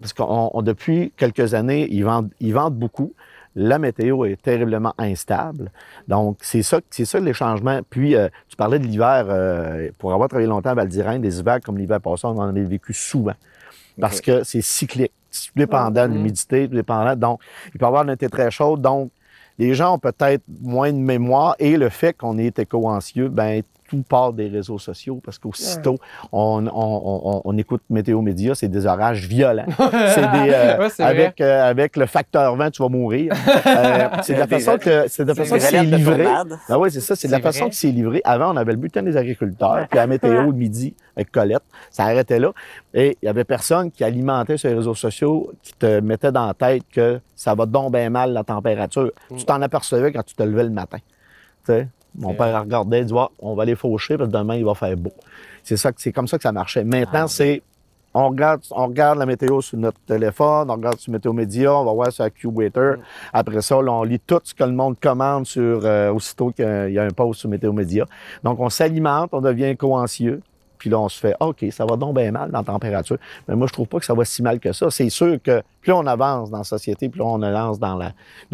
parce qu'on depuis quelques années, ils vendent beaucoup. La météo est terriblement instable. Donc, c'est ça les changements. Puis, tu parlais de l'hiver. Pour avoir travaillé longtemps à Val-d'Irène, des hivers comme l'hiver passé, on en a vécu souvent. Parce que c'est cyclique. Tout dépendant de l'humidité, tout dépendant. Donc, il peut y avoir un été très chaud. Donc, les gens ont peut-être moins de mémoire. Et le fait qu'on est éco-anxieux, ben tout part des réseaux sociaux parce qu'aussitôt, on écoute Météo Média, c'est des orages violents. C'est avec le facteur vent, tu vas mourir. C'est de la façon que c'est livré. Ah oui, c'est ça, c'est de la façon que c'est livré. Avant, on avait le bulletin des agriculteurs, puis la météo le midi avec Colette, ça arrêtait là. Et il y avait personne qui alimentait sur les réseaux sociaux, qui te mettait dans la tête que ça va donc bien mal la température. Tu t'en apercevais quand tu te levais le matin. Tu sais? Mon père regardait, il dit on va les faucher parce que demain, il va faire beau. C'est comme ça que ça marchait. Maintenant, on regarde la météo sur notre téléphone, on regarde sur Météo Média, on va voir sur AccuWeather. Après ça, là, on lit tout ce que le monde commande aussitôt qu'il y a un post sur Météo Média. Donc, on s'alimente, on devient éco-anxieux. Puis là, on se fait OK, ça va donc bien mal dans la température. Mais moi, je trouve pas que ça va si mal que ça. C'est sûr que plus on avance dans la société, plus on avance dans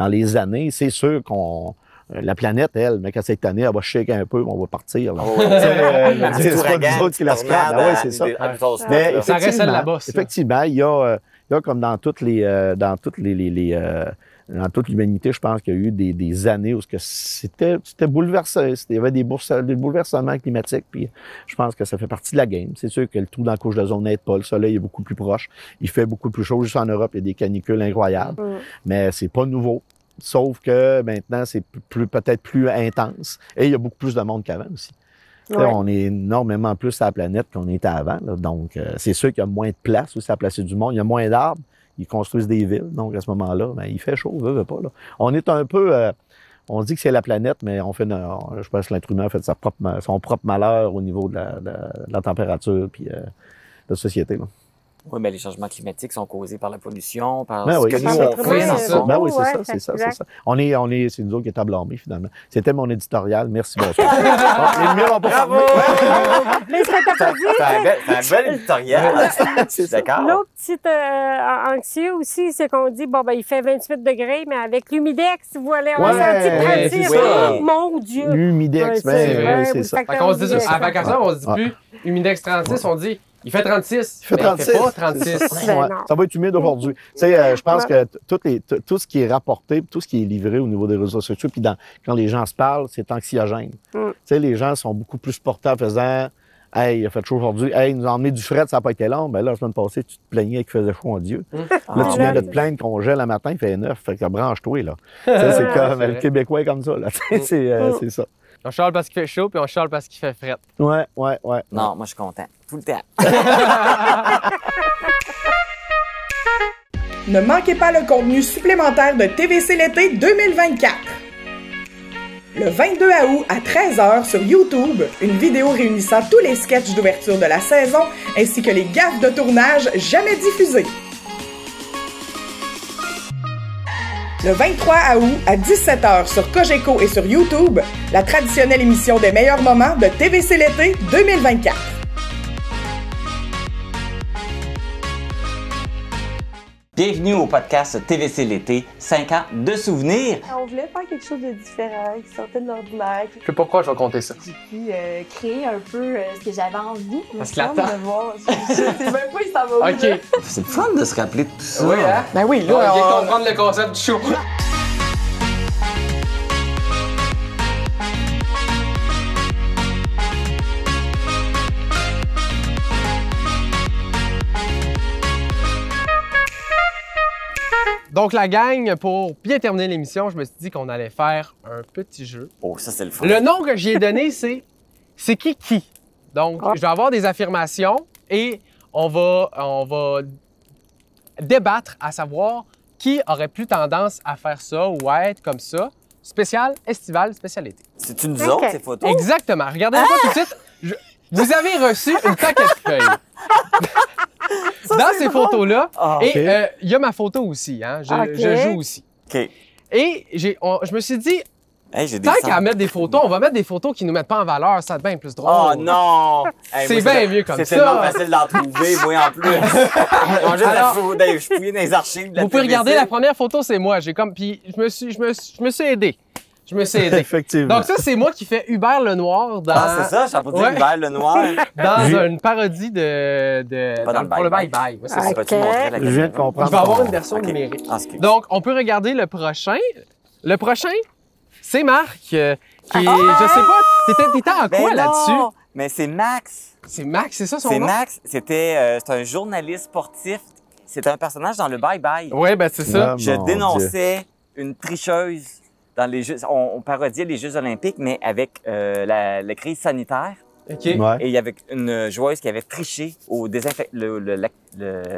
les années, c'est sûr qu'on... La planète, elle, mais quand cette année, elle va shaker un peu, on va partir. C'est pas nous autres qui la scrapent. Oui, c'est ça. Mais ça reste là-bas. Effectivement, il y a comme dans toute l'humanité, je pense qu'il y a eu des années où c'était bouleversé. Il y avait des bouleversements climatiques, puis je pense que ça fait partie de la game. C'est sûr que le trou dans la couche d'ozone n'aide pas. Le soleil est beaucoup plus proche. Il fait beaucoup plus chaud. Juste en Europe, il y a des canicules incroyables. Mais c'est pas nouveau. Sauf que maintenant, c'est peut-être plus intense. Et il y a beaucoup plus de monde qu'avant aussi. Ouais. On est énormément plus à la planète qu'on était avant. Là. Donc, c'est sûr qu'il y a moins de place aussi à placer du monde. Il y a moins d'arbres. Ils construisent des villes. Donc, à ce moment-là, ben, il fait chaud, veut pas. Là. On est un peu... on dit que c'est la planète, mais on fait... je pense que l'être humain a fait son propre malheur au niveau de la température puis de la société. Là. Oui, mais les changements climatiques sont causés par la pollution, par Ben ce oui, que c'est nous, ça. on fait. dans le fond. Ben oui, c'est Ouais, ça, c'est ça, c'est exact. ça. C'est nous autres qui est à blâmer, finalement. C'était mon éditorial. Merci, bonsoir. Bon, les lumières n'ont pas fermé. Mais ce que t'as pas dit, C'est un bel éditorial. Je suis d'accord. l'autre petit anxieux aussi, c'est qu'on dit, bon, ben, il fait 28 degrés, mais avec l'humidex, voilà, on a Ouais, senti c'est grandir. ça. Mon Dieu! L'humidex, Ouais, ben vrai, oui, c'est ça. Fait qu'on se dit ça, à vacation, on se dit Ouais. plus Humidex 36, on dit il fait 36. Il fait mais 36. Il fait pas 36. Ben Ouais, non. ça va être humide aujourd'hui. Tu sais, je pense que tout ce qui est rapporté, tout ce qui est livré au niveau des réseaux sociaux, puis quand les gens se parlent, c'est anxiogène. Tu sais, les gens sont beaucoup plus portés en faisant « Hey, il a fait chaud aujourd'hui. Hey, il nous a emmené du fret, ça n'a pas été long. » Ben là, la semaine passée, tu te plaignais qu'il faisait chaud en Dieu. Là, tu viens de te plaindre qu'on gèle le matin, il fait 9. Fait que branche-toi, là. Tu sais, c'est comme c'est le vrai. Québécois est comme ça, là. C'est ça. On charle parce qu'il fait chaud, puis on charle parce qu'il fait fret. Ouais. Non, moi, je suis content. Tout le temps. Ne manquez pas le contenu supplémentaire de TVC l'été 2024. Le 22 août à 13h sur YouTube, une vidéo réunissant tous les sketchs d'ouverture de la saison ainsi que les gaffes de tournage jamais diffusées. Le 23 août à 17h sur Cogeco et sur YouTube, la traditionnelle émission des meilleurs moments de TVC l'été 2024. Bienvenue au podcast TVC l'été, 5 ans de souvenirs. On voulait faire quelque chose de différent, qui sortait de l'ordinaire. Je sais pas pourquoi je vais compter ça. J'ai pu créer un peu ce que j'avais envie. Parce me que semble, l'attends. de voir. Je sais même pas si ça va où, OK. là. C'est le fun de se rappeler de tout ça. Oui, hein? Ben oui, On là, vient on- comprendre le concept du show. Donc, la gang, pour bien terminer l'émission, je me suis dit qu'on allait faire un petit jeu. Oh, ça, c'est le fun. Le nom que j'y ai donné, c'est qui? Donc, je vais avoir des affirmations et on va débattre à savoir qui aurait plus tendance à faire ça ou à être comme ça. Spécial, estival, spécialité. C'est une Ok. autre, ces photos? Exactement. Regardez-moi tout de suite. Vous avez reçu une paquet de feuilles. Dans ces photos-là, Ah, et ok. il y a ma photo aussi. Hein? Ok. Je joue aussi. OK. Et je me suis dit, Hey, j'ai des tant sons. qu'à mettre des photos, on va mettre des photos qui nous mettent pas en valeur. Ça devient plus drôle. Oh non! Hey, C'est moi, bien mieux comme c'est ça. tellement facile d'en trouver, moi, en plus. Ils ont juste Alors- je fouillais dans les archives de la Vous pouvez TVC. regarder la première photo, c'est moi. J'ai comme, puis je me suis aidé. Je me suis aidé. Effectivement. Donc ça, c'est moi qui fais Hubert Lenoir dans, Ah, c'est ça? J'ai pas dit Ouais. Hubert Lenoir. dans J'ai- une parodie de Pas dans le pour le bye-bye. bye-bye. Ouais, c'est Ah, ça. Peux-tu Ok. montrer la Je viens de caméra? comprendre. Je vais avoir ton- une version Ok. numérique. Ah, excuse. Donc, on peut regarder le prochain. Le prochain, c'est Marc, qui est, je sais pas, t'étais en Ben quoi non! là-dessus? Mais c'est Max. C'est Max, c'est ça son C'est nom? Max. C'est un journaliste sportif. C'était un personnage dans le Bye Bye. Ouais, ben c'est ça. Ah, Je mon dénonçais une tricheuse dans les Jeux. On parodiait les Jeux olympiques, mais avec la crise sanitaire. OK. Dieu. Ouais. Et il y avait une joueuse qui avait triché au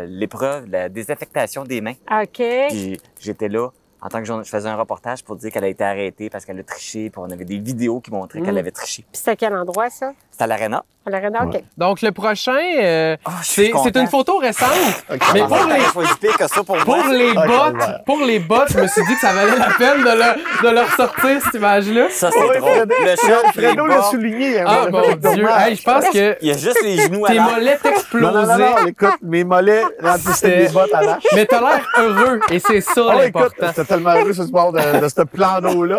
l'épreuve, la désinfectation des mains. OK. Puis j'étais là en tant que journaliste. Je faisais un reportage pour dire qu'elle a été arrêtée parce qu'elle a triché. Puis on avait des vidéos qui montraient qu'elle avait triché. Puis c'était à quel endroit, ça? C'était à l'Arena. À l'Arena? OK. Donc, le prochain, Oh, je suis c'est content. une photo récente. Mais Ah, pour j'aurais les, choisi pire que ça pour moi. pour les Ok, bots, ouais. pour les bots, je me suis dit que ça valait la peine de leur sortir cette image-là. Ça, c'est Ouais, drôle. Fredo- Le chat, Fredo l'a souligné. hein, Ah, on a mon fait le Dieu. tournage. Hey, je pense que Il y a juste les genoux à tes l'air. mollets Non, t'explosaient. non, écoute, mes mollets remplissaient des bottes à l'âge. Mais t'as l'air heureux et c'est ça Oh, écoute, l'important. j'étais tellement heureux ce soir de ce plan d'eau-là.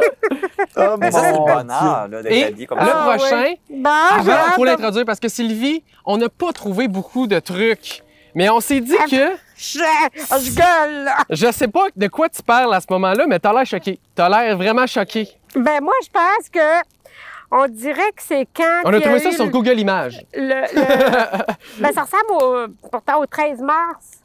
Oh, Mais ça, c'est le mon bonheur là, d'être Et habillé comme le ça. Ah, prochain, ouais. Bon, avant, j'ai hâte il faut de- l'introduire parce que Sylvie, on n'a pas trouvé beaucoup de trucs. Mais on s'est dit que, Je gueule, là. je sais pas de quoi tu parles à ce moment-là, mais t'as l'air choqué. T'as l'air vraiment choqué. Ben, moi, je pense que on dirait que c'est quand. On a qu'il y trouvé ça eu sur Google Images. Ben, ça ressemble pourtant au 13 mars.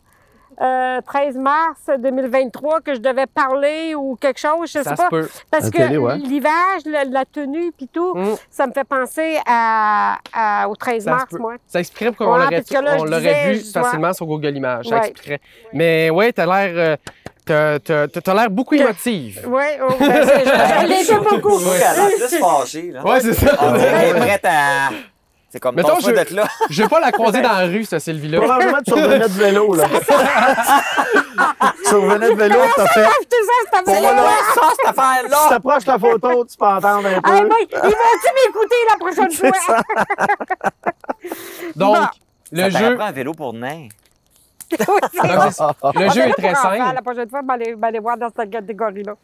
13 mars 2023 que je devais parler ou quelque chose, je Ça sais se pas. peut. Parce À que télé, ouais. l'ivage, la tenue puis tout, Mm. ça me fait penser au 13 Ça se mars, peut. moi. Ça expliquerait pourquoi Ouais, on l'aurait parce que là, je l'aurait disais, vu je dois- facilement sur Google Images. Ça Ouais. expliquerait. Mais ouais, t'as l'air t'as l'air beaucoup émotive. Oui, oh, ben, je l'ai fait beaucoup. Elle a l'air plus fâchée, là. Ouais, c'est ça. On dirait qu'elle est prête à... C'est comme Mettons, ton choix d'être là. Je vais pas la croiser dans la rue, cette Sylvie-là. Probablement, tu revenais de vélo, là. Tu revenais de vélo, t'as fait. Pour moi, là, ça, cette affaire-là! Tu t'approches la photo, tu peux entendre un peu. Ah, boy, ils vont-tu m'écouter la prochaine C'est fois? ça. Donc, Ça le jeu, t'apprend un vélo pour nain. donc, le jeu est très simple. La prochaine fois, je vais aller voir dans cette catégorie-là.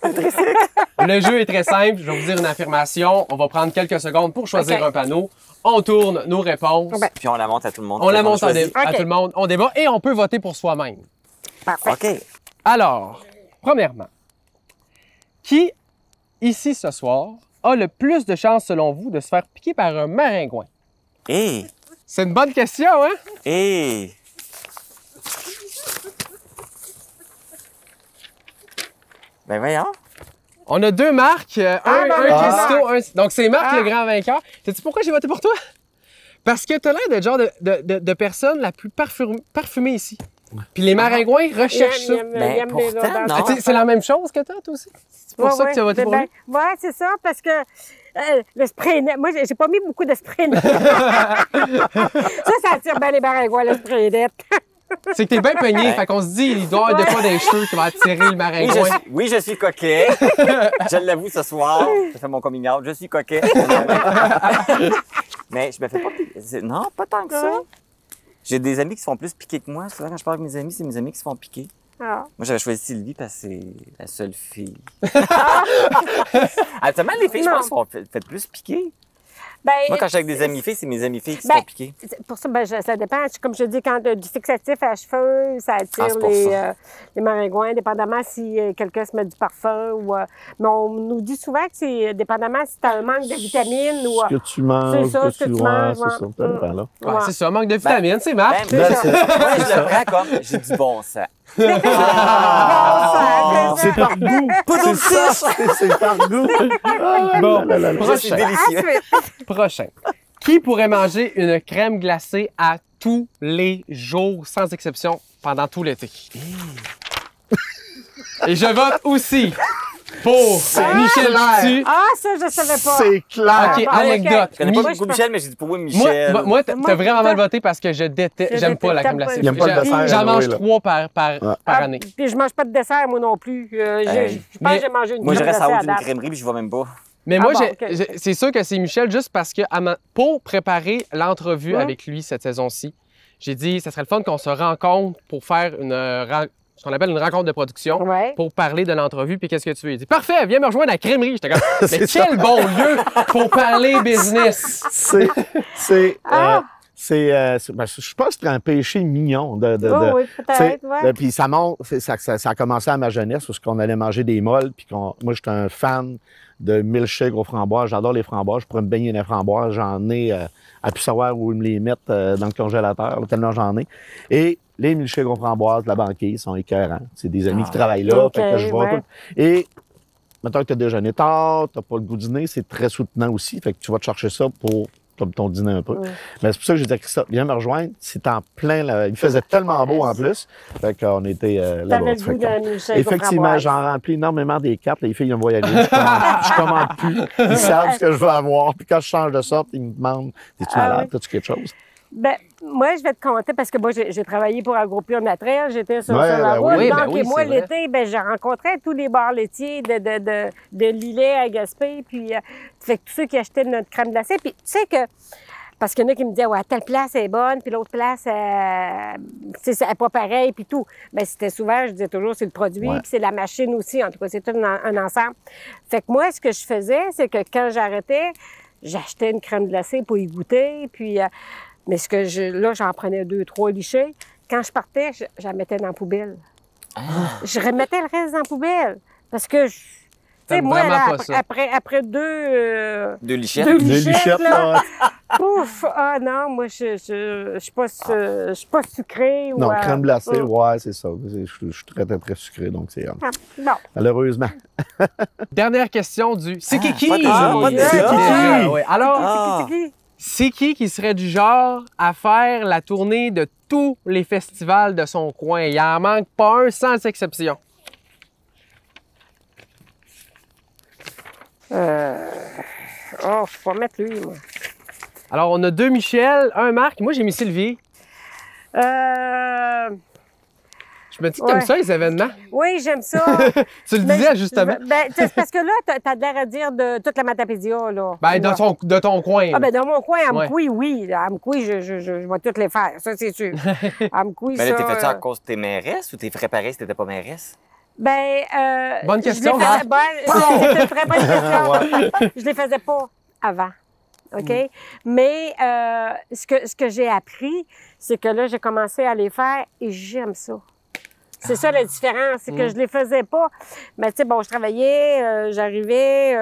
Le jeu est très simple. Je vais vous dire une affirmation. On va prendre quelques secondes pour choisir un panneau. On tourne nos réponses. Ben, Puis on la monte à tout le monde. On la monte à choisit. tout le monde. On débat et on peut voter pour soi-même. Parfait. OK. Alors, premièrement, qui, ici ce soir, a le plus de chances, selon vous, de se faire piquer par un maringouin? Hé! C'est une bonne question, hein? Hé! Ben voyons. On a deux Marc, un Christo, donc c'est Marc le grand vainqueur. Sais-tu pourquoi j'ai voté pour toi? Parce que t'as l'air d'être genre de personne la plus parfumée ici. Puis les maringouins recherchent ça. Ben, pourtant, non. Ah, c'est la même chose que toi aussi? C'est pour ça que tu as voté pour lui? Oui, c'est ça, parce que le spray net, moi, j'ai pas mis beaucoup de spray net. ça attire bien les maringouins, le spray net. C'est que t'es bien peigné, fait qu'on se dit, il doit y avoir de quoi dans les cheveux qui va attirer le maringouin. Oui, je suis coquet. Je l'avoue ce soir. Je fais mon coming out. Je suis coquet. Mais je me fais pas piquer. Non, pas tant que ça. J'ai des amis qui se font plus piquer que moi. Souvent, quand je parle avec mes amis, c'est mes amis qui se font piquer. Ah. Moi, j'avais choisi Sylvie parce que c'est la seule fille. Actuellement, les filles, je pense, sont faites plus piquer. Ben, Moi, quand je suis avec des amis filles, c'est mes amis filles qui se ben, font piquer. Pour ça, ça dépend. Comme je dis, quand du fixatif à cheveux, ça attire c'est pour ça. les maringouins, dépendamment si quelqu'un se met du parfum. Mais on nous dit souvent que c'est dépendamment si tu as un manque de vitamines ou. Ce que tu manges, C'est ça, ce que tu manges, c'est ça, ça dépend, là. Ouais, c'est ça, manque de vitamines, c'est Marc. Ben, moi, je le prends comme j'ai du bon sens. C'est par goût. C'est ça, c'est par goût. Bon, C'est prochain. délicieux. Prochain. Qui pourrait manger une crème glacée à tous les jours, sans exception, pendant tout l'été? Et je vote aussi pour Michel Coutu. Ah, ça, je savais pas. C'est clair. OK, Ah, anecdote. Je connais pas Moi, beaucoup je Michel, mais j'ai dit pour oui, Michel. Moi, t'as vraiment mal voté parce que je déteste, Je j'aime pas la déteste, crème glacée. Il aime pas le dessert, J'en anyway, mange là. 3 par année. Puis je mange pas de dessert, moi non plus. Je pense que j'ai mangé une Moi, je crème reste en glacée haut à d'une date. crèmerie puis je vois même pas. Mais moi, bon, ok. c'est sûr que c'est Michel juste parce que pour préparer l'entrevue avec lui cette saison-ci, j'ai dit ça serait le fun qu'on se rencontre pour faire ce qu'on appelle une rencontre de production Ouais. pour parler de l'entrevue. Puis qu'est-ce que tu veux? Il dit parfait, viens me rejoindre à la crèmerie. J'étais comme mais C'est quel bon lieu pour parler business. Je pense que c'est un péché mignon de Oui, peut-être, ouais. Puis ça monte, ça a commencé à ma jeunesse, où on allait manger des molles, puis moi, j'étais un fan de milkshake aux framboises. J'adore les framboises. Je pourrais me baigner dans les framboises. J'en ai à plus savoir où me les mettre dans le congélateur, là, tellement j'en ai. Et les milkshakes aux framboises de la banquise sont écœurants. C'est des amis qui travaillent là, OK, fait que je vois ouais. tout. Et maintenant que tu as déjeuné tard, tu n'as pas le goût du dîner, c'est très soutenant aussi. Fait que tu vas te chercher ça pour comme ton dîner un peu. Mais c'est pour ça que j'ai dit à Christophe, viens me rejoindre. C'est en plein, là. Il faisait tellement beau en plus. Fait qu'on était là-bas. T'avais le goût d'un milkshake aux Effectivement, framboises. j'en remplis énormément des cartes. Les filles, ils me voient aller. Je commande plus. Ils savent ce que je veux avoir. Puis quand je change de sorte, ils me demandent, es-tu malade? oui. As-tu quelque chose? Ben, moi, je vais te compter parce que moi, j'ai travaillé pour Agropure Naturel, j'étais sur Ouais, la ben route. oui. Donc, Ben oui, et moi, c'est vrai. l'été, ben, j'ai rencontré tous les bars laitiers de Lillet à Gaspé. Puis, fait que tous ceux qui achetaient notre crème glacée. Puis, tu sais que, parce qu'il y en a qui me disaient, ouais, telle place est bonne, puis l'autre place, tu sais, c'est pas pareil, puis tout. Mais c'était souvent, je disais toujours, c'est le produit, Ouais. puis c'est la machine aussi. En tout cas, c'est tout un ensemble. Fait que moi, ce que je faisais, c'est que quand j'arrêtais, j'achetais une crème glacée pour y goûter, puis... mais là, j'en prenais 2, 3 lichés. Quand je partais, je la mettais dans la poubelle. Je remettais le reste dans la poubelle. Parce que, tu sais, T'aimes moi, vraiment là, pas ça. après deux Deux lichettes. deux Des lichettes, là. pouf! Ah non, moi, je suis pas sucrée. Non, ou, crème glacée, ouais, c'est ça. Je suis très, très, très sucré, donc c'est Non. malheureusement. Dernière question du c'est qui? pas déjà, pas déjà. C'est Ah. ouais. Alors, Ah. C'est qui? c'est qui serait du genre à faire la tournée de tous les festivals de son coin? Il en manque pas un sans exception. Oh, faut pas mettre lui, moi. Alors, on a 2 Michel, 1 Marc. Moi, j'ai mis Sylvie. Je me dis que t'aimes ça, les événements. Oui, j'aime ça. Tu le disais, justement. Ben, c'est parce que là, t'as de l'air à dire de toute la Matapédia, là. Ben, de ton coin. Ah, ben, dans mon coin, à Ouais. Amkoui, oui. À Amkoui, je vais toutes les faire. Ça, c'est sûr. À Amkoui, Mais là, t'es fait ça à ça. cause de tes mairesses ou t'es préparé si t'étais pas mairesse? Ben, Bonne question, je les faisais, c'est une très bonne question. Je les faisais pas avant. OK? Mais ce que j'ai appris, c'est que là, j'ai commencé à les faire et j'aime ça. C'est ça la différence, c'est que je les faisais pas. Mais tu sais, bon, je travaillais, j'arrivais,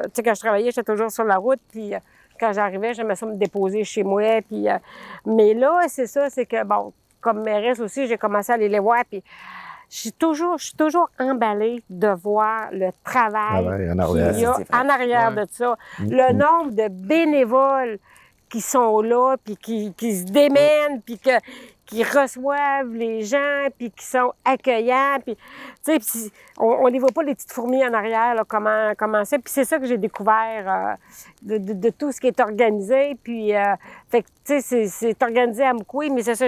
tu sais, quand je travaillais, j'étais toujours sur la route, puis quand j'arrivais, j'aimais ça me déposer chez moi, puis... mais là, c'est ça, c'est que, bon, comme mairesse aussi, j'ai commencé à aller les voir, puis je suis toujours emballée de voir le travail en arrière. qu'il y a en arrière de ça. Le nombre de bénévoles qui sont là, puis qui se démènent, puis qui reçoivent les gens, puis qui sont accueillants, puis tu sais, on les voit pas les petites fourmis en arrière, là, comment c'est. Puis c'est ça que j'ai découvert de tout ce qui est organisé. Puis, fait que tu sais, c'est organisé à Amkoui, mais c'est ça.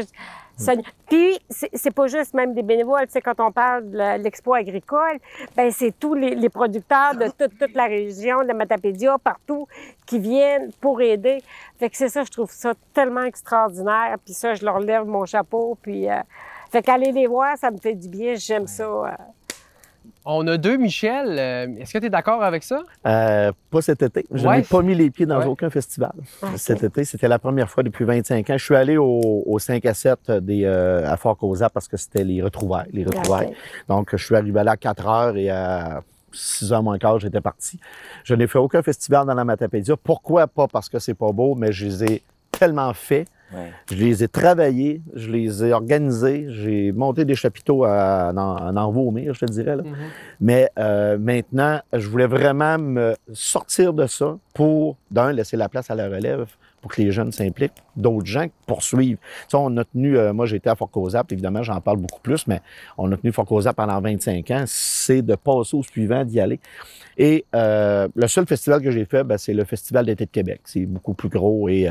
Puis, c'est pas juste même des bénévoles. Tu sais, quand on parle de l'expo agricole, ben c'est tous les producteurs de toute la région, de la Matapédia, partout, qui viennent pour aider. Fait que c'est ça, je trouve ça tellement extraordinaire. Puis ça, je leur lève mon chapeau. Puis, fait qu'aller les voir, ça me fait du bien. J'aime ça. On a 2 Michel. Est-ce que tu es d'accord avec ça? Pas cet été. Je n'ai pas mis les pieds dans aucun festival. Cet été, c'était la première fois depuis 25 ans. Je suis allé au 5 à 7 à Fort-Causa parce que c'était les retrouvailles. Okay. Donc, je suis arrivé là à 4 heures et à 6 heures moins quart, j'étais parti. Je n'ai fait aucun festival dans la Matapédia. Pourquoi pas? Parce que c'est pas beau, mais je les ai tellement faits. Ouais. Je les ai travaillés, je les ai organisés, j'ai monté des chapiteaux à en vomir, je te dirais. Là. Mais maintenant, je voulais vraiment me sortir de ça pour, d'un, laisser la place à la relève pour que les jeunes s'impliquent, d'autres gens poursuivent. Tu sais, on a tenu, moi j'ai été à Fort-Causa, évidemment j'en parle beaucoup plus, mais on a tenu Fort-Causa pendant 25 ans, c'est de passer au suivant, d'y aller. Et le seul festival que j'ai fait, ben, c'est le Festival d'été de Québec. C'est beaucoup plus gros et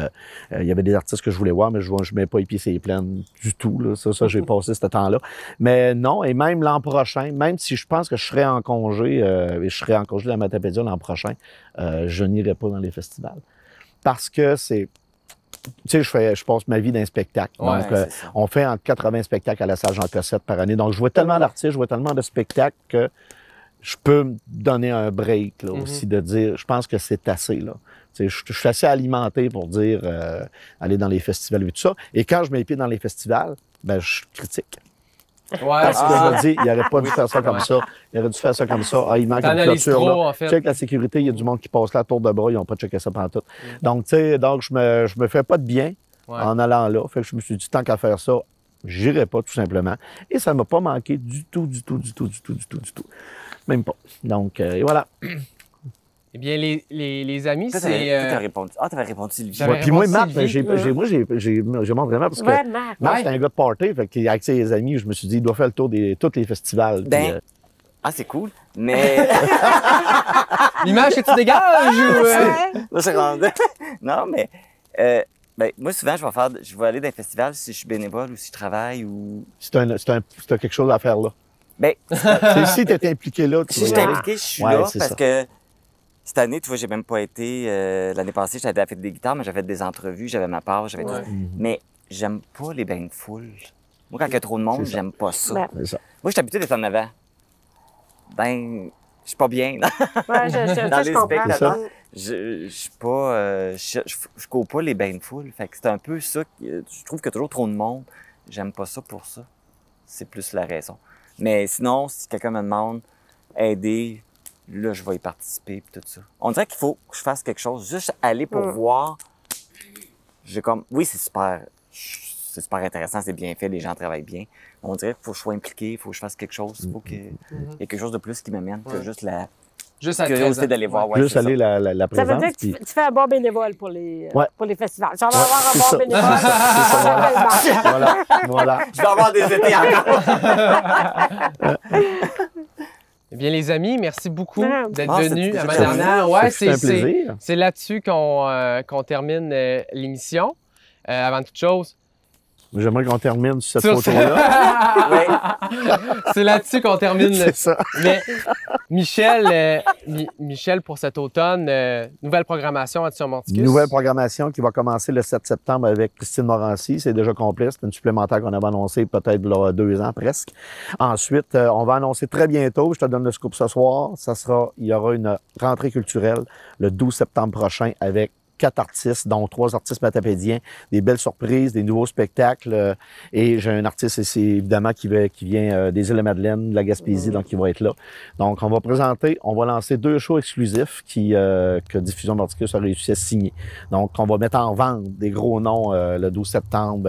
il y avait des artistes que je voulais voir, mais je ne mets pas les pieds sur les plaines du tout. Là. Ça j'ai passé ce temps-là. Mais non, et même l'an prochain, même si je pense que je serai en congé, et je serai en congé de la Matapédia l'an prochain, je n'irai pas dans les festivals. Parce que c'est... Tu sais, je passe ma vie d'un spectacle. Ouais, donc, on fait entre 80 spectacles à la salle Jean Cossette par année. Donc, je vois tellement d'artistes, je vois tellement de spectacles que je peux me donner un break là, aussi de dire, je pense que c'est assez. Là. Tu sais, je suis assez alimenté pour dire aller dans les festivals et tout ça. Et quand je mets les pieds dans les festivals, ben, je critique. Ouais, Parce que je me dis, il n'aurait pas dû faire ça comme ça. Il aurait dû faire ça comme ça. Ah, il manque une clôture là. En fait. Check la sécurité, il y a du monde qui passe là à tour de bras, ils n'ont pas checké ça pendant tout. Donc, tu sais, je me fais pas de bien en allant là. Fait que je me suis dit, tant qu'à faire ça, j'irai pas tout simplement. Et ça m'a pas manqué du tout. Même pas. Donc, et voilà. Eh bien, les amis, Toi, c'est... t'avais répondu. Ah, t'avais répondu, Sylvie. J'avais Puis moi, répondu Marc, Sylvie. j'ai montré vraiment parce que Ouais, Marc. Marc, c'est un gars de party. Fait qu'avec ses amis, je me suis dit, il doit faire le tour de tous les festivals. Ben, Puis, ah, c'est cool. Mais. L'image que tu dégages ou... Là, c'est rendu. Non, mais. Ben, moi, souvent, je vais aller dans les festivals si je suis bénévole ou si je travaille ou. c'est quelque chose à faire là. Ben, Si tu es impliqué là, tu si je vas suis y aller. impliqué, je suis Ouais, là c'est parce ça. que cette année, tu vois, j'ai même pas été. L'année passée, j'étais à la fête des guitares, mais j'avais fait des entrevues, j'avais ma part, j'avais tout. Mais j'aime pas les bains de foule. Moi, quand il y a trop de monde, j'aime pas ça. Ben, C'est ça. Moi, je suis habitué d'être en avant. Ben, je suis pas bien. ouais, Dans je les comprends. spectacles, je suis pas. Je cours pas les bains de foule. Fait que c'est un peu ça. Je trouve qu'il y a toujours trop de monde. J'aime pas ça pour ça. C'est plus la raison. Mais sinon, si quelqu'un me demande aider, là, je vais y participer et tout ça. On dirait qu'il faut que je fasse quelque chose. Juste aller pour voir. J'ai comme. Oui, c'est super intéressant, c'est bien fait, les gens travaillent bien. On dirait qu'il faut que je sois impliqué, il faut que je fasse quelque chose. Il faut qu'il y ait quelque chose de plus qui m'amène que juste la curiosité d'aller voir. Ouais, Juste c'est aller ça. la Ça présence. veut dire que puis- tu fais un bon bénévole pour les festivals. J'en vais Ouais, avoir un c'est bon ça. bénévole. C'est ça, voilà. Voilà. Je vais avoir des étés encore. Eh bien, les amis, merci beaucoup d'être Ah, venus c'est à ma déjà dernière. terminé. Ouais, C'est un plaisir. c'est là-dessus qu'on termine l'émission. Avant toute chose. J'aimerais qu'on termine sur cette Sur photo-là. C'est là-dessus qu'on termine. C'est ça. Mais Michel, pour cet automne, nouvelle programmation à Monticus. Nouvelle programmation qui va commencer le 7 septembre avec Christine Morancy. C'est déjà complet. C'est une supplémentaire qu'on avait annoncée peut-être il y a 2 ans presque. Ensuite, on va annoncer très bientôt, je te donne le scoop ce soir, il y aura une rentrée culturelle le 12 septembre prochain avec 4 artistes, dont 3 artistes matapédiens, des belles surprises, des nouveaux spectacles. Et j'ai un artiste ici, évidemment, qui vient des Îles-de-Madeleine, de la Gaspésie, donc il va être là. Donc, on va lancer 2 shows exclusifs que Diffusion Monticus a réussi à signer. Donc, on va mettre en vente des gros noms le 12 septembre.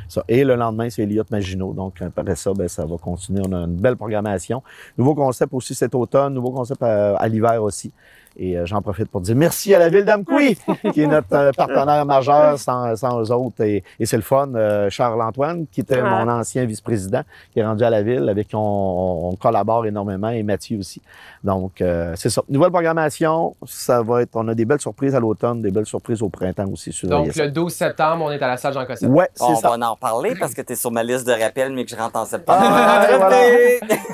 Ça. Et le lendemain, c'est Elliott Maginot. Donc, après ça, ben, ça va continuer. On a une belle programmation. Nouveau concept aussi cet automne, nouveau concept à l'hiver aussi. Et j'en profite pour dire merci à la Ville d'Amqui, qui est notre partenaire majeur sans eux autres. Et c'est le fun. Charles-Antoine, qui était mon ancien vice-président, qui est rendu à la Ville, avec qui on collabore énormément, et Mathieu aussi. Donc, c'est ça. Nouvelle programmation, on a des belles surprises à l'automne, des belles surprises au printemps aussi. Donc, le 12 septembre, on est à la salle Jean Cossette. Ouais, c'est On ça. va en parler parce que tu es sur ma liste de rappels, mais que je rentre en septembre. Voilà.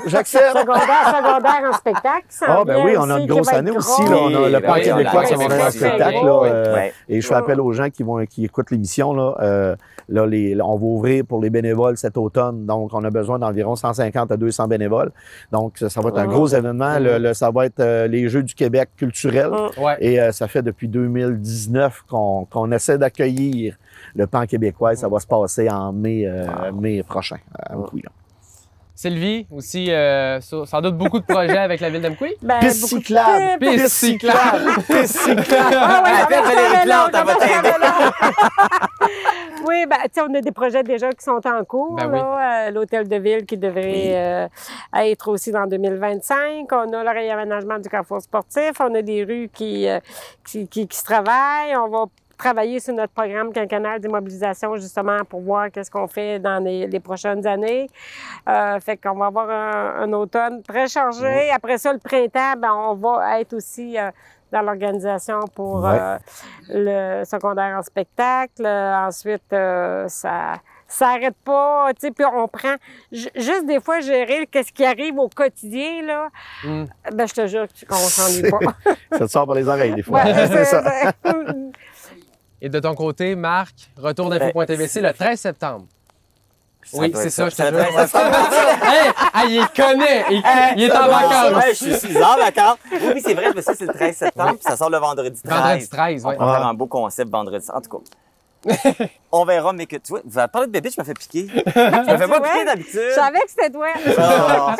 J'accepte. Secondaire en spectacle. Ah, ben oui, on a une grosse année aussi. Là. On a le Parc québécois qui va faire un spectacle. Là, et je fais appel aux gens qui écoutent l'émission. Là, on va ouvrir pour les bénévoles cet automne. Donc, on a besoin d'environ 150 à 200 bénévoles. Donc, ça va être un gros événement. Ça va être les Jeux du Québec culturels. Et ça fait depuis 2019 qu'on essaie d'accueillir le Pan québécois. Ça va se passer en mai prochain à Amqui. Sylvie, aussi, sans doute beaucoup de projets avec la Ville d'Amqui. Piste cyclable! Piste cyclable! Piste cyclable! Ah oui, Appelle Valérie Plante, elle va t'aider. Oui, ben, tu sais, on a des projets déjà qui sont en cours. Ben oui. Là, l'hôtel de ville qui devrait être aussi dans 2025. On a le réaménagement du carrefour sportif. On a des rues qui se travaillent. On va travailler sur notre programme quinquennal d'immobilisation justement pour voir qu'est-ce qu'on fait dans les prochaines années. Fait qu'on va avoir un automne très chargé. Après ça, le printemps, ben, on va être aussi dans l'organisation pour le secondaire en spectacle. Ensuite, ça arrête pas, tu sais, puis on prend juste des fois gérer qu'est-ce qui arrive au quotidien, là. Ben, je te jure qu'on s'ennuie pas. Ça te sort par les oreilles, des fois. Ouais, c'est ça. Et de ton côté, Marc, retour d'info.tvc le 13 septembre. Oui, c'est ça, je te jure. Il connaît! Il est en vacances! Ouais, je suis en vacances. Oui, c'est vrai, mais ça, c'est le 13 septembre, puis ça sort le vendredi 13. Vendredi 13, oui. On va faire un beau concept vendredi. En tout cas, on verra, mais que tu vois, vous avez parlé de bébé, je me fais piquer. Je me fais pas piquer d'habitude. Je savais que c'était toi.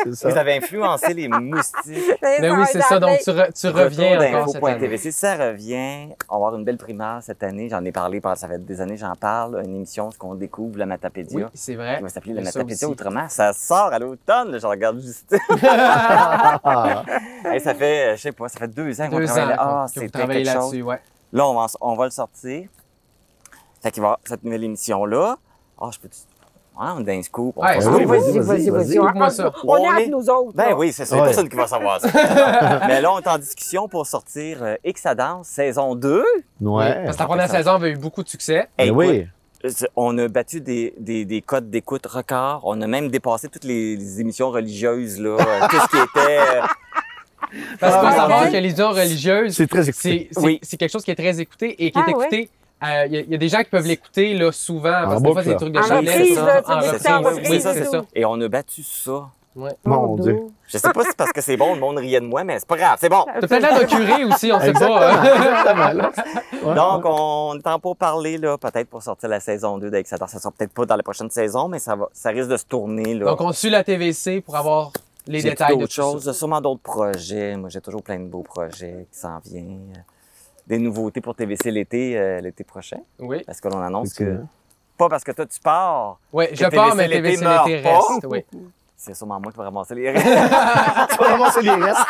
C'est ça. Vous avez influencé les moustiques. Mais oui, c'est ça. Donc, tu reviens encore cette année. Info.tvc, ça revient. On va avoir une belle primaire cette année. J'en ai parlé, ça fait des années, j'en parle. Une émission, ce qu'on découvre, la Matapédia. Oui, c'est vrai. Qui va s'appeler la Ça Matapédia aussi. autrement. Ça sort à l'automne, là, je regarde juste. Et ça fait, je sais pas, ça fait 2 ans qu'on 2 travaille là. ans Ah, que vous c'était travaillez quelque chose. là-dessus, ouais. Là, on va le sortir. Fait qu'il va y avoir cette nouvelle émission-là. Ah, je peux-tu... Ah, on est dans un scoop. Ouais, Vas-y. Coupe-moi ça. On est avec nous autres. Ben là. oui, c'est ça. Il y a personne qui va savoir ça. Mais là, on est en discussion pour sortir X à danse, saison 2. Ouais. Parce que la première saison avait eu beaucoup de succès. Mais Écoute, oui. on a battu des codes d'écoute records. On a même dépassé toutes les émissions religieuses, là. Tout ce qui était... Parce qu'on Ah, savoir ouais. que les émissions religieuses, C'est très écouté. c'est quelque chose qui est très écouté et qui est écouté. Il y a des gens qui peuvent l'écouter là, souvent, parce que des fois, c'est des trucs de En chalet. reprise, ça, là, tu en sais, reprise. en Oui, reprise c'est et ça. tout. Et on a battu ça. Mon Dieu. Je sais pas si c'est parce que c'est bon, le monde riait de moi, mais c'est pas grave, c'est bon. T'as peut-être l'air d'un curé aussi, on sait pas. Donc, on est en pour parler, là, peut-être pour sortir la saison 2 d'Excedent. Ça sera peut-être pas dans la prochaine saison, mais ça risque de se tourner, là. Donc, on suit la TVC pour avoir les J'ai détails de d'autres tout choses, ça. sûrement d'autres projets. Moi, j'ai toujours plein de beaux projets qui s'en viennent. Des nouveautés pour TVC l'été prochain. Oui. Parce que l'on annonce que... Effectivement. Pas parce que toi, tu pars. Oui, que je pars, mais TVC TVC meurt l'été pas. reste. Oui. C'est sûrement moi qui vais ramasser les restes. Tu vas ramasser les restes.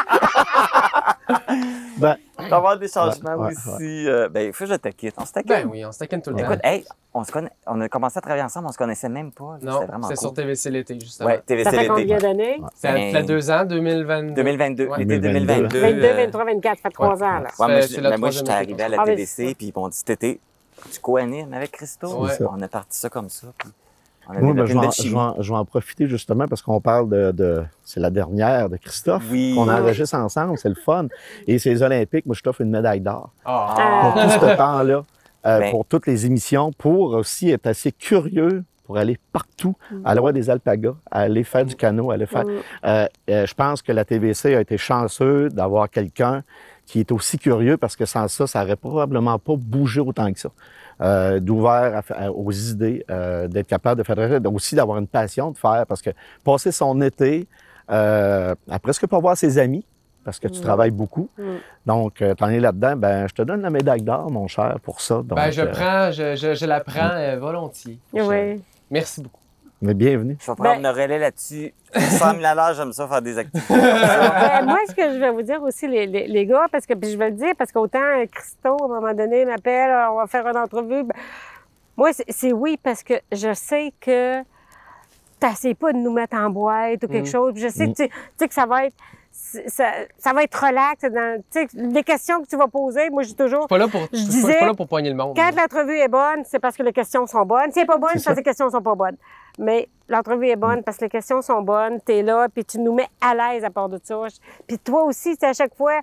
Ben, Il va y avoir des changements ouais, aussi. Ben, il faut que je te quitte. On se taquine. Ben oui, on se taquine tout le temps. Écoute, hey, on a commencé à travailler ensemble, on se connaissait même pas. Non, vraiment c'est cool. sur TVC l'été, justement. Ouais, TVC Ça fait l'été. combien d'années? Ça fait 2 ans, 2022. 2022, Ouais. l'été 2022. 2022. 22, 23, 24, ça fait 3 ans, là. Ouais, C'est la moi, j'étais troisième arrivé à la Ah, mais TVC, puis ils m'ont dit cet été, tu co-animes avec Christo. Ouais. C'est ça. On a parti ça comme ça. Puis on a moi, ben, développé une belle chimie. je vais en profiter justement parce qu'on parle c'est la dernière de Christophe Oui. qu'on enregistre ensemble, c'est le fun. Et c'est les Olympiques, moi je t'offre une médaille d'or Ah. pour tout ce temps-là, Ben. pour toutes les émissions, pour aussi être assez curieux pour aller partout, aller voir des alpagas, aller faire du canot, aller faire... je pense que la TVC a été chanceux d'avoir quelqu'un qui est aussi curieux parce que sans ça, ça n'aurait probablement pas bougé autant que ça. D'ouvert aux idées, d'être capable de faire aussi d'avoir une passion de faire parce que passer son été à presque pas voir ses amis parce que tu travailles beaucoup. Donc, t'en es là-dedans, ben je te donne la médaille d'or, mon cher, pour ça. Donc, Ben, je la prends volontiers. Oui. Merci beaucoup. mais bienvenue. Je vais prendre Ben. le relais là-dessus. 100 000 à l'heure, j'aime ça faire des activités. Moi, ce que je vais vous dire aussi, les gars, parce que puis je vais le dire, parce qu'autant Christo, à un moment donné, m'appelle, on va faire une entrevue. Ben, moi, c'est oui, parce que je sais que t'essayes pas de nous mettre en boîte ou quelque chose. Puis je sais que tu sais que ça va être. Ça va être relax. Les questions que tu vas poser, moi, je dis toujours. Je suis pas là pour poigner le monde. Quand l'entrevue est bonne, c'est parce que les questions sont bonnes. Si elle n'est pas bonne, c'est parce que les questions sont pas bonnes. Mais l'entrevue est bonne parce que les questions sont bonnes. Tu es là, puis tu nous mets à l'aise à part de ça. Puis toi aussi, tu à chaque fois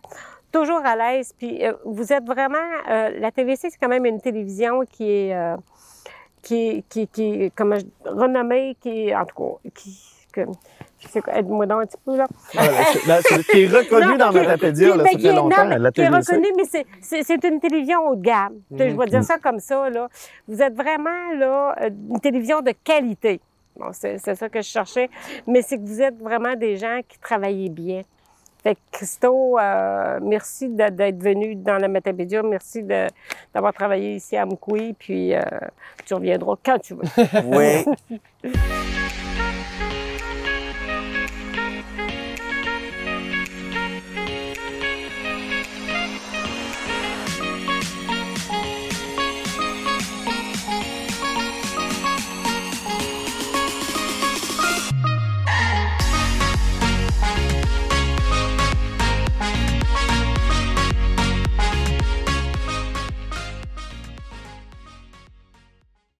toujours à l'aise. Puis vous êtes vraiment... la TVC, c'est quand même une télévision qui est comme renommée, en tout cas, aide-moi donc un petit peu, là. Qui est reconnu dans Matapédia, là, ça fait longtemps, la qui est TVC. reconnu, mais c'est une télévision haut de gamme. Je vais dire ça comme ça, là. Vous êtes vraiment, là, une télévision de qualité. Bon, c'est ça que je cherchais. Mais c'est que vous êtes vraiment des gens qui travaillent bien. Fait que Christo, merci d'être venu dans la Matapédia. Merci d'avoir travaillé ici à Amkoui. Puis tu reviendras quand tu veux. Oui.